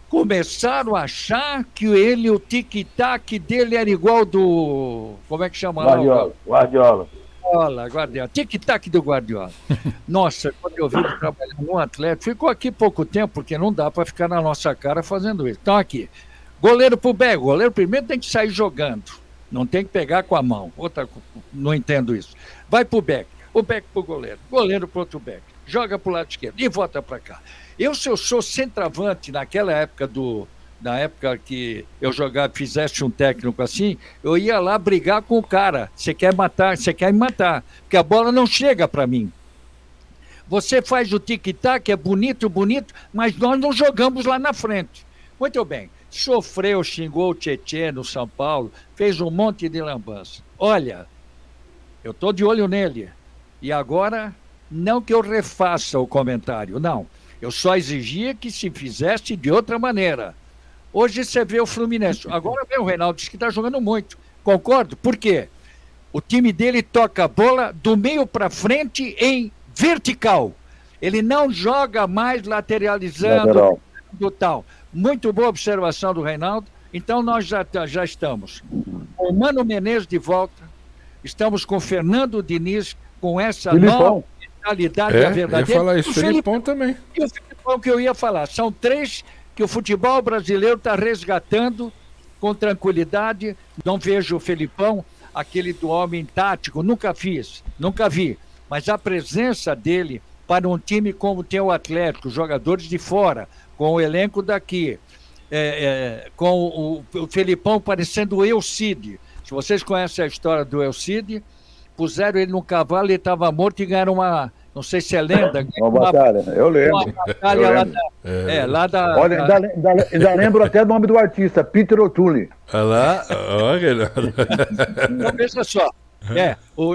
Começaram a achar que o tic-tac dele era igual do... Como é que chama? Guardiola. Guardiola. Tic-tac do Guardiola. Nossa, quando eu vi ele trabalhando no Atlético, ficou aqui pouco tempo, porque não dá para ficar na nossa cara fazendo isso. Então aqui, goleiro pro Beck. O goleiro primeiro tem que sair jogando. Não tem que pegar com a mão. Não entendo isso. Vai pro Beck. O Beck pro goleiro. Goleiro pro outro Beck. Joga pro lado esquerdo e volta para cá. Se eu sou centroavante naquela época na época que eu jogava, fizesse um técnico assim, eu ia lá brigar com o cara. Você quer me matar, porque a bola não chega para mim. Você faz o tic-tac, é bonito, mas nós não jogamos lá na frente. Muito bem. Sofreu, xingou o Tietê no São Paulo, fez um monte de lambança. Olha, eu estou de olho nele. E agora, não que eu refaça o comentário, não. Eu só exigia que se fizesse de outra maneira. Hoje você vê o Fluminense. Agora vê o Reinaldo, diz que está jogando muito. Concordo? Por quê? O time dele toca a bola do meio para frente em vertical. Ele não joga mais lateralizando do tal. Muito boa observação do Reinaldo. Então nós já estamos com o Mano Menezes de volta. Estamos com o Fernando Diniz, com essa nova mentalidade verdadeira. Eu ia falar isso, o Felipão também. E o Felipão que eu ia falar. São 3 que o futebol brasileiro está resgatando com tranquilidade. Não vejo o Felipão, aquele do homem tático, nunca vi. Mas a presença dele para um time como tem o Atlético, jogadores de fora, com o elenco daqui, com o Felipão parecendo o Elcide. Se vocês conhecem a história do Elcide, puseram ele no cavalo, ele estava morto e ganharam uma... Não sei se é lenda. Uma batalha, eu lembro. Uma batalha lá da... Olha, ainda lembro até o nome do artista, Peter O'Toole. Olha lá, olha. Então, veja só.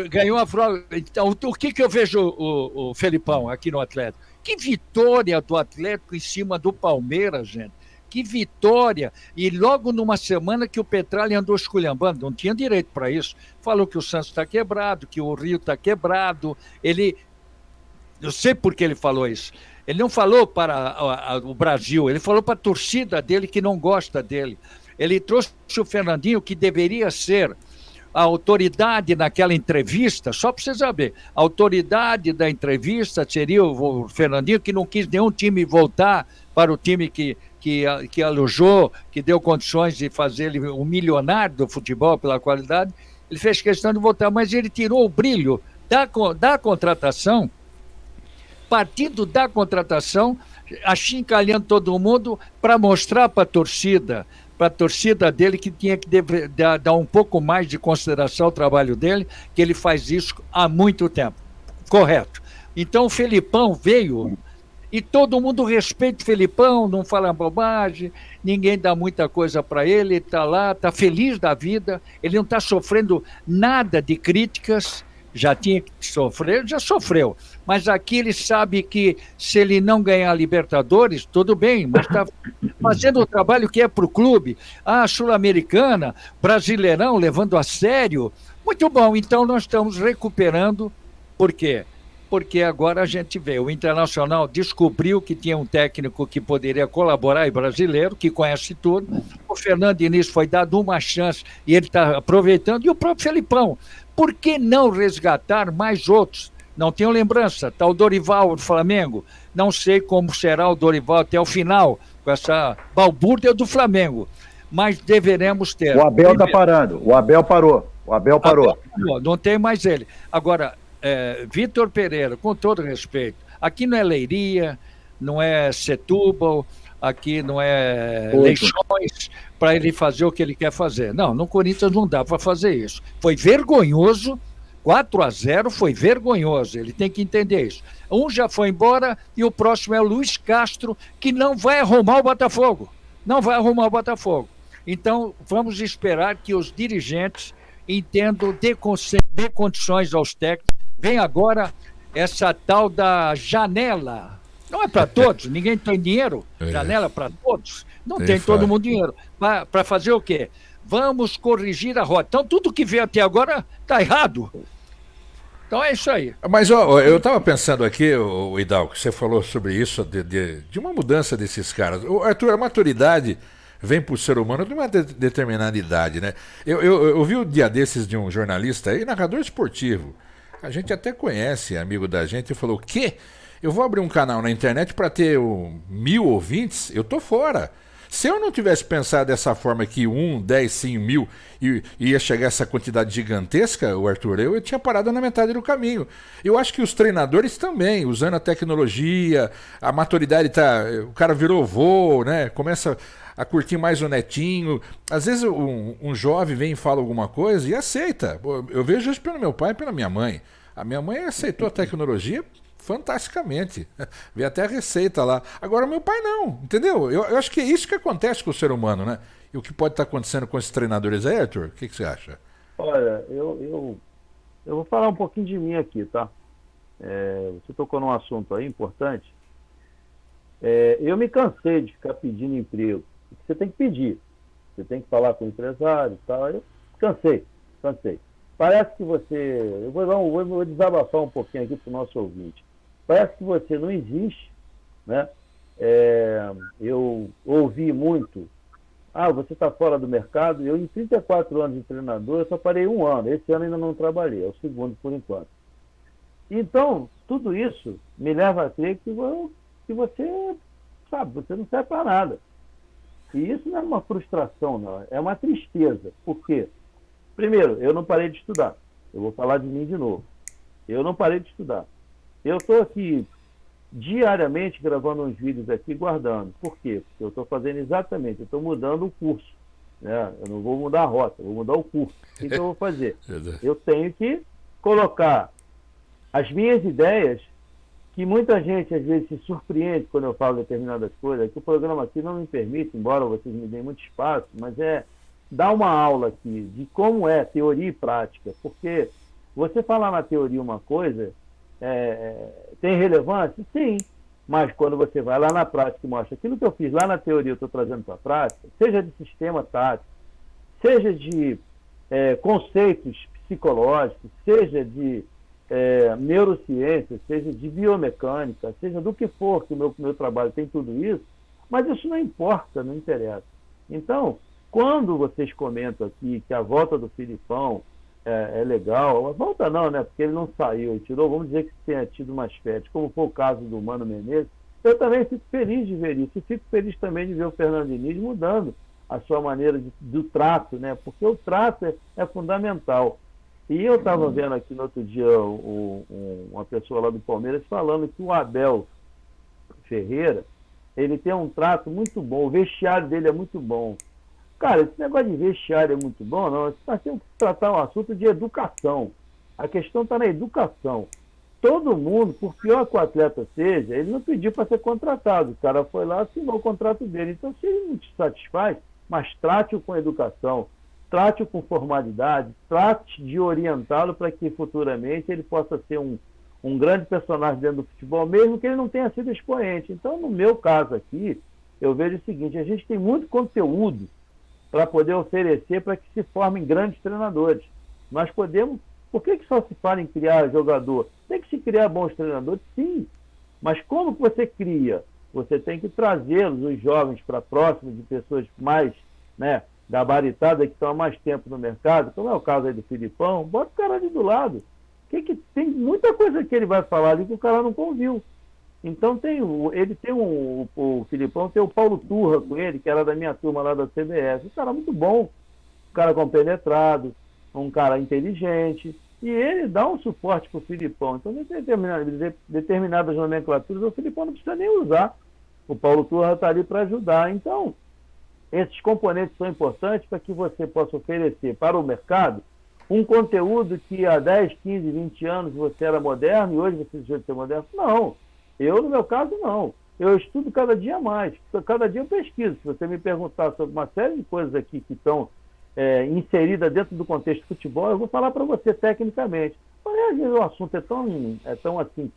Ganhou a prova. Então, o que eu vejo o Felipão aqui no Atlético? Que vitória do Atlético em cima do Palmeiras, gente. Que vitória! E logo numa semana que o Petralha andou esculhambando, não tinha direito para isso. Falou que o Santos está quebrado, que o Rio está quebrado. Eu sei por que ele falou isso. Ele não falou para o Brasil, ele falou para a torcida dele que não gosta dele. Ele trouxe o Fernandinho, que deveria ser a autoridade naquela entrevista, só para você saber, a autoridade da entrevista seria o Fernandinho, que não quis nenhum time voltar para o time que alojou, que deu condições de fazer ele um milionário do futebol pela qualidade. Ele fez questão de voltar, mas ele tirou o brilho da contratação, partindo da contratação, achincalhando todo mundo para mostrar para a torcida dele que tinha que dar um pouco mais de consideração ao trabalho dele, que ele faz isso há muito tempo. Correto. Então o Felipão veio e todo mundo respeita o Felipão, não fala bobagem, ninguém dá muita coisa para ele está lá, está feliz da vida, ele não está sofrendo nada de críticas, já tinha que sofrer, já sofreu. Mas aqui ele sabe que se ele não ganhar a Libertadores, tudo bem, mas está fazendo o trabalho que é para o clube. Sul-Americana, Brasileirão, levando a sério. Muito bom, então nós estamos recuperando. Por quê? Porque agora a gente vê, o Internacional descobriu que tinha um técnico que poderia colaborar, e brasileiro, que conhece tudo. O Fernando Diniz foi dado uma chance e ele está aproveitando, e o próprio Felipão. Por que não resgatar mais outros? Não tenho lembrança. Está o Dorival do Flamengo. Não sei como será o Dorival até o final, com essa balbúrdia do Flamengo. Mas deveremos ter. O Abel está parando. O Abel parou. Não tem mais ele. Agora, Vitor Pereira, com todo respeito, aqui não é Leiria, não é Setúbal, aqui não é Leixões, para ele fazer o que ele quer fazer. Não, no Corinthians não dá para fazer isso. Foi vergonhoso, 4-0 foi vergonhoso, ele tem que entender isso. Um já foi embora e o próximo é o Luiz Castro, que não vai arrumar o Botafogo. Não vai arrumar o Botafogo. Então, vamos esperar que os dirigentes entendam, dê condições aos técnicos. Vem agora essa tal da janela. Não é para todos, ninguém tem dinheiro. Janela para todos. Não tem todo mundo dinheiro. Para fazer o quê? Vamos corrigir a rota. Então, tudo que veio até agora está errado. Então, é isso aí. Mas, eu estava pensando aqui, Hidalgo, você falou sobre isso, de uma mudança desses caras. Arthur, a maturidade vem para o ser humano de uma determinada idade, né? Eu vi um dia desses de um jornalista aí, narrador esportivo. A gente até conhece, amigo da gente, e falou: o quê? Eu vou abrir um canal na internet para ter 1.000 ouvintes? Eu tô fora. Se eu não tivesse pensado dessa forma que 1, 10, 100 mil ia chegar a essa quantidade gigantesca, o Arthur, eu tinha parado na metade do caminho. Eu acho que os treinadores também, usando a tecnologia, a maturidade o cara virou vô, né? Começa a curtir mais o netinho. Às vezes um jovem vem e fala alguma coisa e aceita. Eu vejo isso pelo meu pai e pela minha mãe. A minha mãe aceitou a tecnologia fantasticamente. Vê até a receita lá. Agora meu pai não, entendeu? Eu acho que é isso que acontece com o ser humano, né? E o que pode estar acontecendo com esses treinadores aí, Arthur? O que você acha? Olha, eu vou falar um pouquinho de mim aqui, tá? Você tocou num assunto aí importante. Eu me cansei de ficar pedindo emprego. Você tem que pedir. Você tem que falar com o empresário e tal. Eu cansei. Parece que você... Eu vou desabafar um pouquinho aqui para o nosso ouvinte. Parece que você não existe, né? Eu ouvi muito: você está fora do mercado. Eu, em 34 anos de treinador, eu só parei 1 ano. Esse ano ainda não trabalhei, é o segundo por enquanto. Então, tudo isso me leva a crer que você, sabe, você não serve para nada. E isso não é uma frustração, não. É uma tristeza. Por quê? Primeiro, eu não parei de estudar. Eu vou falar de mim de novo. Eu não parei de estudar. Eu estou aqui diariamente gravando uns vídeos aqui, guardando. Por quê? Porque eu estou fazendo exatamente, eu estou mudando o curso, né? Eu não vou mudar a rota, eu vou mudar o curso. O que eu vou fazer? Eu tenho que colocar as minhas ideias, que muita gente às vezes se surpreende quando eu falo determinadas coisas, que o programa aqui não me permite, embora vocês me deem muito espaço, mas dar uma aula aqui de como é teoria e prática, porque você falar na teoria uma coisa tem relevância? Sim, mas quando você vai lá na prática e mostra aquilo que eu fiz lá na teoria, eu estou trazendo para a prática, seja de sistema tático, seja de conceitos psicológicos, seja de neurociência, seja de biomecânica, seja do que for, que o meu trabalho tem tudo isso, mas isso não importa, não interessa. Então, quando vocês comentam aqui que a volta do Filipão é legal, a volta não, né? Porque ele não saiu, ele tirou, vamos dizer que tenha tido umas férias, como foi o caso do Mano Menezes, eu também fico feliz de ver isso, e fico feliz também de ver o Fernando Diniz mudando a sua maneira do trato, né? Porque o trato é fundamental. E eu estava vendo aqui no outro dia uma pessoa lá do Palmeiras falando que o Abel Ferreira, ele tem um trato muito bom, o vestiário dele é muito bom. Cara, esse negócio de vestiário é muito bom, não. Nós temos que tratar um assunto de educação. A questão está na educação. Todo mundo, por pior que o atleta seja, ele não pediu para ser contratado. O cara foi lá e assinou o contrato dele. Então, se ele não te satisfaz, mas trate-o com educação, trate-o com formalidade, trate de orientá-lo para que futuramente ele possa ser um grande personagem dentro do futebol, mesmo que ele não tenha sido expoente. Então, no meu caso aqui, eu vejo o seguinte, a gente tem muito conteúdo para poder oferecer para que se formem grandes treinadores. Nós podemos... Por que só se fala em criar jogador? Tem que se criar bons treinadores, sim. Mas como que você cria? Você tem que trazê-los, os jovens, para próximo de pessoas mais, né, gabaritadas, que estão há mais tempo no mercado, como é o caso aí do Filipão, bota o cara ali do lado. Tem muita coisa que ele vai falar ali que o cara não conviu. Então o Filipão tem o Paulo Turra com ele, que era da minha turma lá da CBS. Um cara muito bom, um cara compenetrado, um cara inteligente, e ele dá um suporte para o Filipão. Então, em determinadas nomenclaturas, o Filipão não precisa nem usar. O Paulo Turra está ali para ajudar. Então, esses componentes são importantes para que você possa oferecer para o mercado um conteúdo que há 10, 15, 20 anos você era moderno e hoje você deixou de ser moderno. Não. Eu, no meu caso, não. Eu estudo cada dia mais. Cada dia eu pesquiso. Se você me perguntar sobre uma série de coisas aqui que estão inserida dentro do contexto de futebol, eu vou falar para você tecnicamente. Mas às vezes o assunto é tão assim,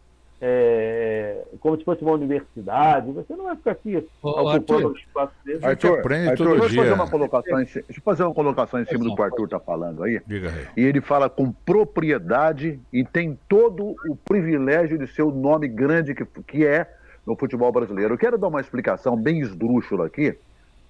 como se fosse uma universidade, você não vai ficar aqui ocupando o espaço dele. Arthur, todo deixa eu dia. fazer uma colocação em cima do que o Arthur está falando aí. Diga aí. E ele fala com propriedade e tem todo o privilégio de ser o nome grande que é no futebol brasileiro. Eu quero dar uma explicação bem esdrúxula aqui,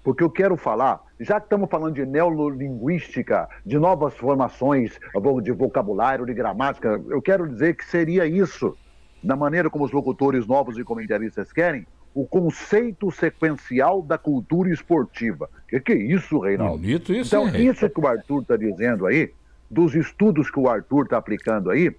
porque eu quero falar, já que estamos falando de neolinguística, de novas formações de vocabulário, de gramática, eu quero dizer que seria isso, da maneira como os locutores novos e comentaristas querem, o conceito sequencial da cultura esportiva. Que é isso, Reinaldo? Bonito isso, Então, hein? isso que o Arthur está dizendo aí, dos estudos que o Arthur está aplicando aí,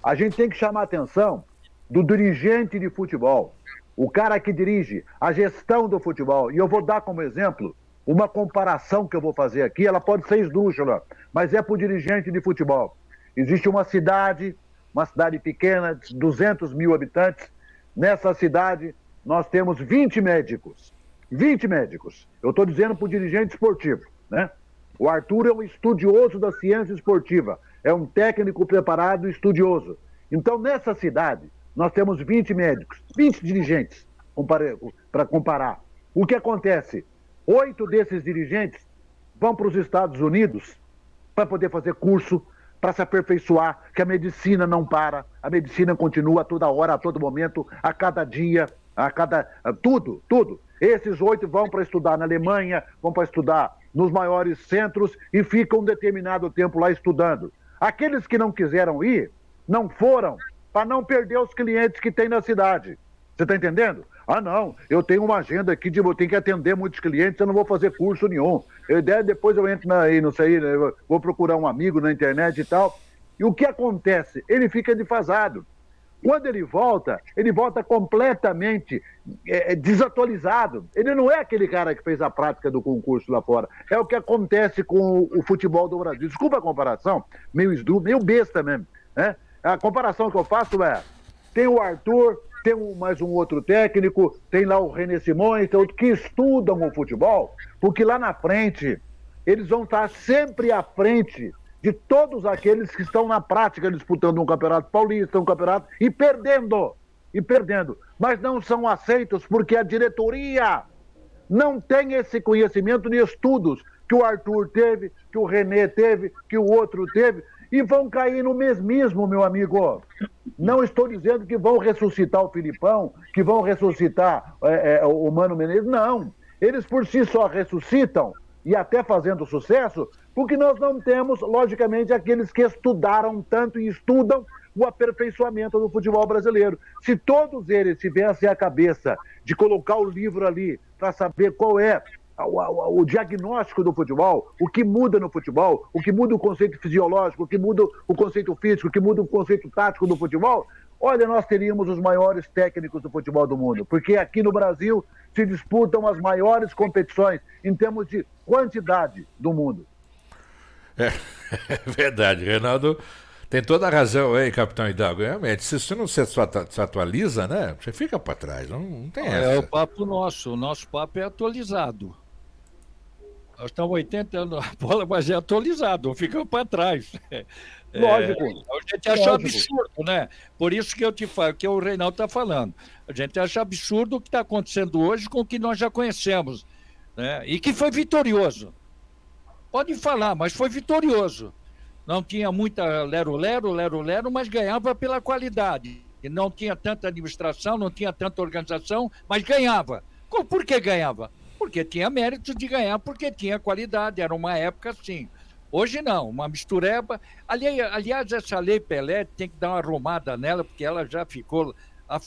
a gente tem que chamar a atenção do dirigente de futebol, o cara que dirige a gestão do futebol. E eu vou dar como exemplo uma comparação que eu vou fazer aqui, ela pode ser esdrúxula, mas é para o dirigente de futebol. Existe uma cidade pequena, de 200 mil habitantes. Nessa cidade, nós temos 20 médicos. 20 médicos. Eu estou dizendo para o dirigente esportivo, né? O Arthur é um estudioso da ciência esportiva, é um técnico preparado e estudioso. Então, nessa cidade, nós temos 20 médicos, 20 dirigentes, para comparar. O que acontece? 8 desses dirigentes vão para os Estados Unidos para poder fazer curso, para se aperfeiçoar, que a medicina não para, a medicina continua a toda hora, a todo momento, a cada dia, tudo. Esses 8 vão para estudar na Alemanha, vão para estudar nos maiores centros e ficam um determinado tempo lá estudando. Aqueles que não quiseram ir, não foram, para não perder os clientes que tem na cidade. Você está entendendo? Ah, não, eu tenho uma agenda aqui, eu tenho que atender muitos clientes, eu não vou fazer curso nenhum. Depois eu entro não sei, eu vou procurar um amigo na internet e tal. E o que acontece? Ele fica defasado. Quando ele volta completamente desatualizado. Ele não é aquele cara que fez a prática do concurso lá fora. É o que acontece com o futebol do Brasil. Desculpa a comparação, meio besta mesmo, né? A comparação que eu faço tem o Arthur, tem mais um outro técnico, tem lá o René Simões, tem outro que estudam o futebol, porque lá na frente eles vão estar sempre à frente de todos aqueles que estão na prática disputando um campeonato paulista, um campeonato, e perdendo, mas não são aceitos porque a diretoria não tem esse conhecimento de estudos que o Arthur teve, que o René teve, que o outro teve, e vão cair no mesmismo, meu amigo. Não estou dizendo que vão ressuscitar o Filipão, que vão ressuscitar o Mano Menezes, não. Eles por si só ressuscitam, e até fazendo sucesso, porque nós não temos, logicamente, aqueles que estudaram tanto e estudam o aperfeiçoamento do futebol brasileiro. Se todos eles tivessem a cabeça de colocar o livro ali para saber qual é o diagnóstico do futebol, o que muda no futebol, o que muda o conceito fisiológico, o que muda o conceito físico, o que muda o conceito tático do futebol, olha, nós teríamos os maiores técnicos do futebol do mundo, porque aqui no Brasil se disputam as maiores competições em termos de quantidade do mundo. É verdade, Reinaldo tem toda a razão aí, capitão Hidalgo. Realmente, se você não se atualiza, né, você fica para trás, não tem essa. É o papo nosso, o nosso papo é atualizado. Nós estamos 80 anos na bola, mas é atualizado, não ficamos para trás. Lógico. A gente acha absurdo, né? Por isso que eu te falo, que o Reinaldo está falando. A gente acha absurdo o que está acontecendo hoje com o que nós já conhecemos, né? E que foi vitorioso. Pode falar, mas foi vitorioso. Não tinha muita lero-lero, mas ganhava pela qualidade. E não tinha tanta administração, não tinha tanta organização, mas ganhava. Por que ganhava? Porque tinha mérito de ganhar, porque tinha qualidade. Era uma época assim. Hoje não, uma mistureba. Aliás, essa Lei Pelé tem que dar uma arrumada nela, porque ela já ficou,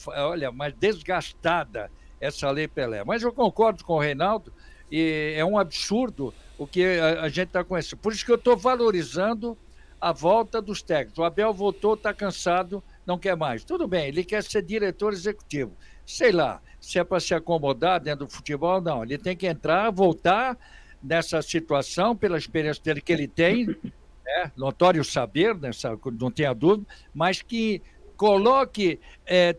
olha, mais desgastada, essa Lei Pelé. Mas eu concordo com o Reinaldo, e é um absurdo o que a gente está conhecendo. Por isso que eu estou valorizando a volta dos técnicos. O Abel voltou, está cansado, não quer mais. Tudo bem, ele quer ser diretor executivo. Sei lá, se é para se acomodar dentro do futebol, não. Ele tem que entrar, voltar nessa situação, pela experiência dele que ele tem, né? Notório saber, não tenha dúvida, mas que coloque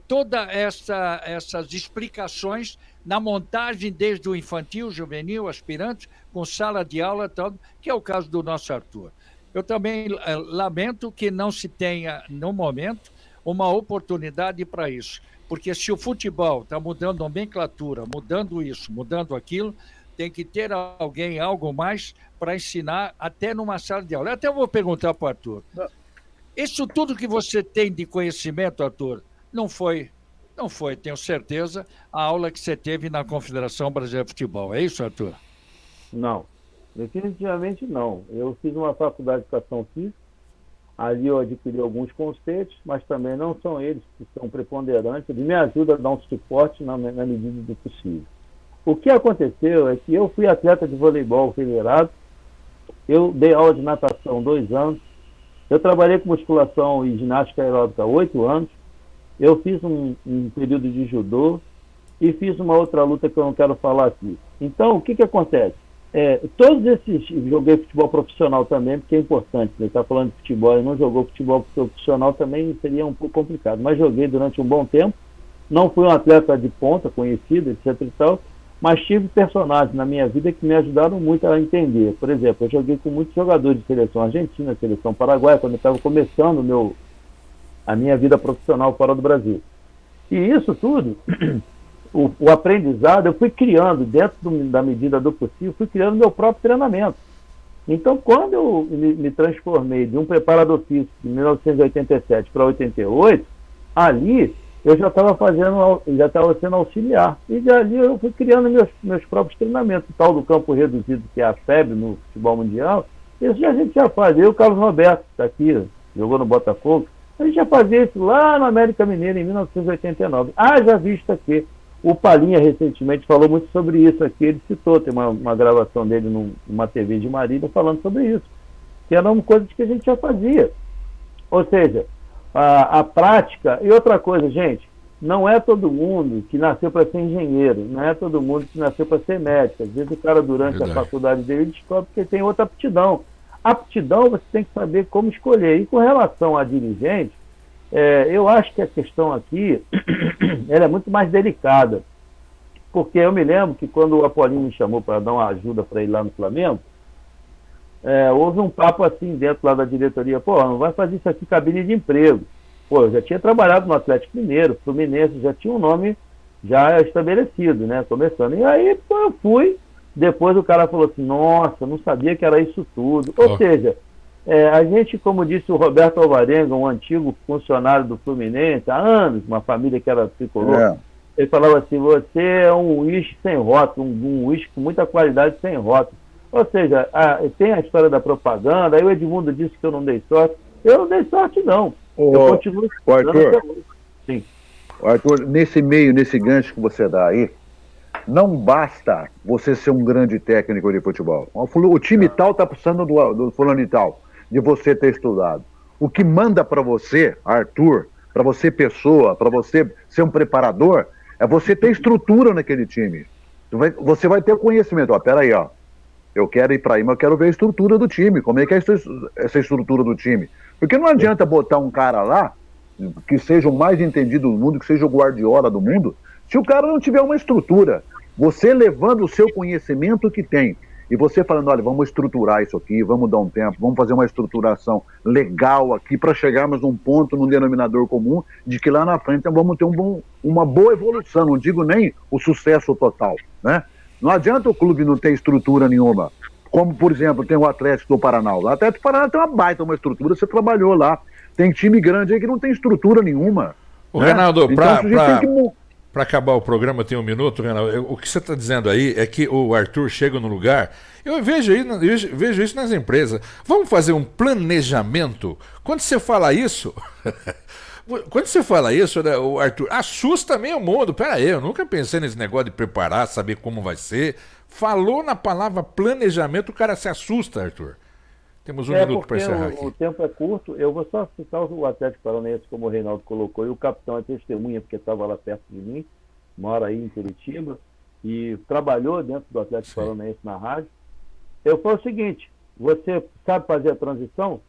todas essas explicações na montagem desde o infantil, juvenil, aspirante, com sala de aula, todo, que é o caso do nosso Arthur. Eu também lamento que não se tenha, no momento, uma oportunidade para isso. Porque se o futebol está mudando a nomenclatura, mudando isso, mudando aquilo, tem que ter alguém, algo mais, para ensinar até numa sala de aula. Eu até vou perguntar para o Arthur. Isso tudo que você tem de conhecimento, Arthur, não foi, tenho certeza, a aula que você teve na Confederação Brasileira de Futebol. É isso, Arthur? Não, definitivamente não. Eu fiz uma faculdade de educação física, ali eu adquiri alguns conceitos, mas também não são eles que são preponderantes. Ele me ajuda a dar um suporte na medida do possível. O que aconteceu é que eu fui atleta de voleibol federado, eu dei aula de natação 2 anos, eu trabalhei com musculação e ginástica aeróbica 8 anos, eu fiz um período de judô e fiz uma outra luta que eu não quero falar aqui. Então, o que acontece? Todos esses... Joguei futebol profissional também, porque é importante. Ele está falando de futebol e não jogou futebol profissional também seria um pouco complicado. Mas joguei durante um bom tempo. Não fui um atleta de ponta, conhecido, etc e tal, mas tive personagens na minha vida que me ajudaram muito a entender. Por exemplo, eu joguei com muitos jogadores de seleção argentina, seleção paraguaia, quando eu estava começando a minha vida profissional fora do Brasil. E isso tudo... O aprendizado, eu fui criando, dentro da medida do possível, fui criando meu próprio treinamento. Então, quando eu me transformei de um preparador físico de 1987 para 88, ali eu já estava sendo auxiliar. E ali eu fui criando meus próprios treinamentos. O tal do campo reduzido, que é a febre no futebol mundial, isso a gente já fazia. O Carlos Roberto, está aqui, jogou no Botafogo, a gente já fazia isso lá no América Mineiro, em 1989. Já visto aqui. O Palinha recentemente falou muito sobre isso aqui, ele citou, tem uma gravação dele numa TV de Marília falando sobre isso, que era uma coisa que a gente já fazia. Ou seja, a prática... E outra coisa, gente, não é todo mundo que nasceu para ser engenheiro, não é todo mundo que nasceu para ser médico. Às vezes o cara, durante a faculdade dele, descobre que tem outra aptidão. Aptidão você tem que saber como escolher. E com relação a dirigente, eu acho que a questão aqui ela é muito mais delicada, porque eu me lembro que quando o Apolinho me chamou para dar uma ajuda para ir lá no Flamengo, houve um papo assim dentro lá da diretoria: não vai fazer isso aqui cabine de emprego. Eu já tinha trabalhado no Atlético Mineiro, Fluminense, já tinha um nome já estabelecido, né, começando. E aí eu fui, depois o cara falou assim: nossa, não sabia que era isso tudo. Ou seja, a gente, como disse o Roberto Alvarenga, um antigo funcionário do Fluminense, há anos, uma família que era tricolor, ele falava assim: você é um uísque sem rótulo, um uísque com muita qualidade sem rótulo. Ou seja, tem a história da propaganda. Aí o Edmundo disse que eu não dei sorte. Eu não dei sorte, não. Eu continuo... Arthur, sim. Arthur, nesse gancho que você dá aí, Não basta você ser um grande técnico de futebol. O time tal está precisando do fulano e tal, de você ter estudado. O que manda para você, Arthur, para você pessoa, para você ser um preparador, é você ter estrutura naquele time. Você vai ter o conhecimento. Ó, peraí, ó. Eu quero ir para aí, mas eu quero ver a estrutura do time. Como é que é essa estrutura do time? Porque não adianta botar um cara lá, que seja o mais entendido do mundo, que seja o Guardiola do mundo, se o cara não tiver uma estrutura. Você levando o seu conhecimento que tem e você falando, olha, vamos estruturar isso aqui, vamos dar um tempo, vamos fazer uma estruturação legal aqui para chegarmos num ponto, num denominador comum, de que lá na frente vamos ter uma boa evolução, não digo nem o sucesso total, né? Não adianta o clube não ter estrutura nenhuma, como, por exemplo, tem o Atlético do Paraná. O Atlético do Paraná tem uma estrutura, você trabalhou lá. Tem time grande aí que não tem estrutura nenhuma. O né? Reinaldo, Então, para acabar o programa, tem um minuto, Reinaldo. O que você está dizendo aí é que o Arthur chega no lugar. Eu vejo isso nas empresas. Vamos fazer um planejamento. Quando você fala isso, né, o Arthur, assusta meio mundo. Pera aí, eu nunca pensei nesse negócio de preparar, saber como vai ser. Falou na palavra planejamento, o cara se assusta, Arthur. Temos um minuto para encerrar aqui. O tempo é curto. Eu vou só citar o Atlético Paranaense, como o Reinaldo colocou, e o capitão é testemunha, porque estava lá perto de mim, mora aí em Curitiba, e trabalhou dentro do Atlético Paranaense na rádio. Eu falo o seguinte, você sabe fazer a transição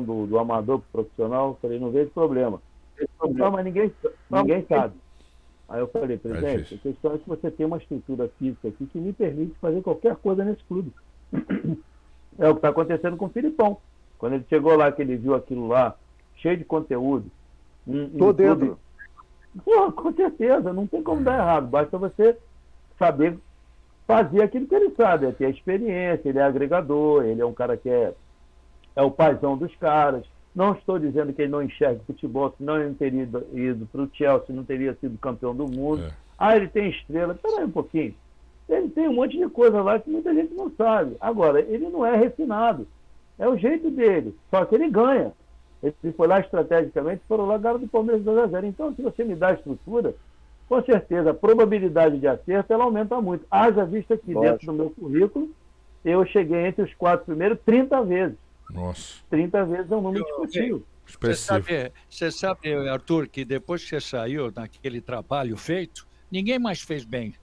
do amador para o profissional? Eu falei, não vejo problema. Não, mas ninguém sabe. Aí eu falei, presidente, a questão é que você tem uma estrutura física aqui que me permite fazer qualquer coisa nesse clube. É o que está acontecendo com o Filipão. Quando ele chegou lá, que ele viu aquilo lá, cheio de conteúdo. Tô dentro. Pô, com certeza, não tem como dar errado. Basta você saber fazer aquilo que ele sabe. É ter a experiência, ele é agregador, ele é um cara que é o paizão dos caras. Não estou dizendo que ele não enxerga futebol, senão ele não teria ido para o Chelsea, não teria sido campeão do mundo. Ele tem estrela. Peraí um pouquinho. Ele tem um monte de coisa lá que muita gente não sabe. Agora, ele não é refinado. É o jeito dele. Só que ele ganha. Ele foi lá estrategicamente, foram lá, ganharam do Palmeiras 2-0. Então, se você me dá a estrutura, com certeza, a probabilidade de acerto, ela aumenta muito. Haja vista que dentro do meu currículo, eu cheguei entre os 4 primeiros 30 vezes. Nossa. 30 vezes é um número discutível. Você sabe, Arthur, que depois que você saiu naquele trabalho feito, ninguém mais fez bem.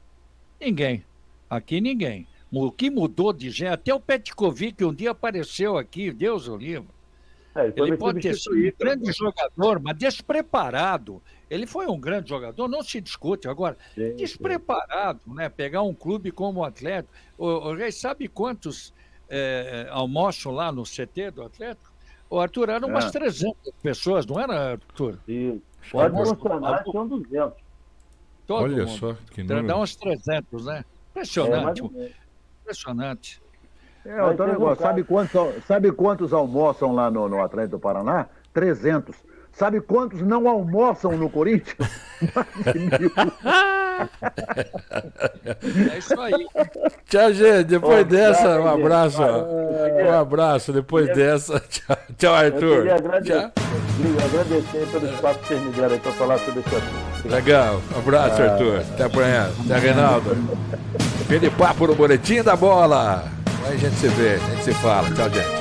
Ninguém. Aqui ninguém. O que mudou de gente, até o Petkovic um dia apareceu aqui, Deus o livre. Ele pode ter sido um grande jogador, mas despreparado. Ele foi um grande jogador, não se discute. Agora, despreparado, né? Pegar um clube como o Atlético. O Rei, sabe quantos almoçam lá no CT do Atlético? O Arthur, eram umas 300 pessoas, não era, Arthur? Sim. Pode funcionar, são 200. Olha mundo. Só, que número. Dá uns 300, né? Impressionante. Impressionante. Outro negócio, sabe quantos almoçam lá no Atlético do Paraná? 300. Sabe quantos não almoçam no Corinthians? É isso aí. Tchau, gente. Depois dessa, um abraço. Um abraço. Depois dessa, tchau, Arthur. Eu queria agradecer pelo espaço que vocês me deram aí para falar sobre esse assunto. Legal. Um abraço, Arthur. Até amanhã. Até, Reinaldo. Aquele papo no Boletim da Bola. Aí a gente se vê, a gente se fala. Tchau, gente.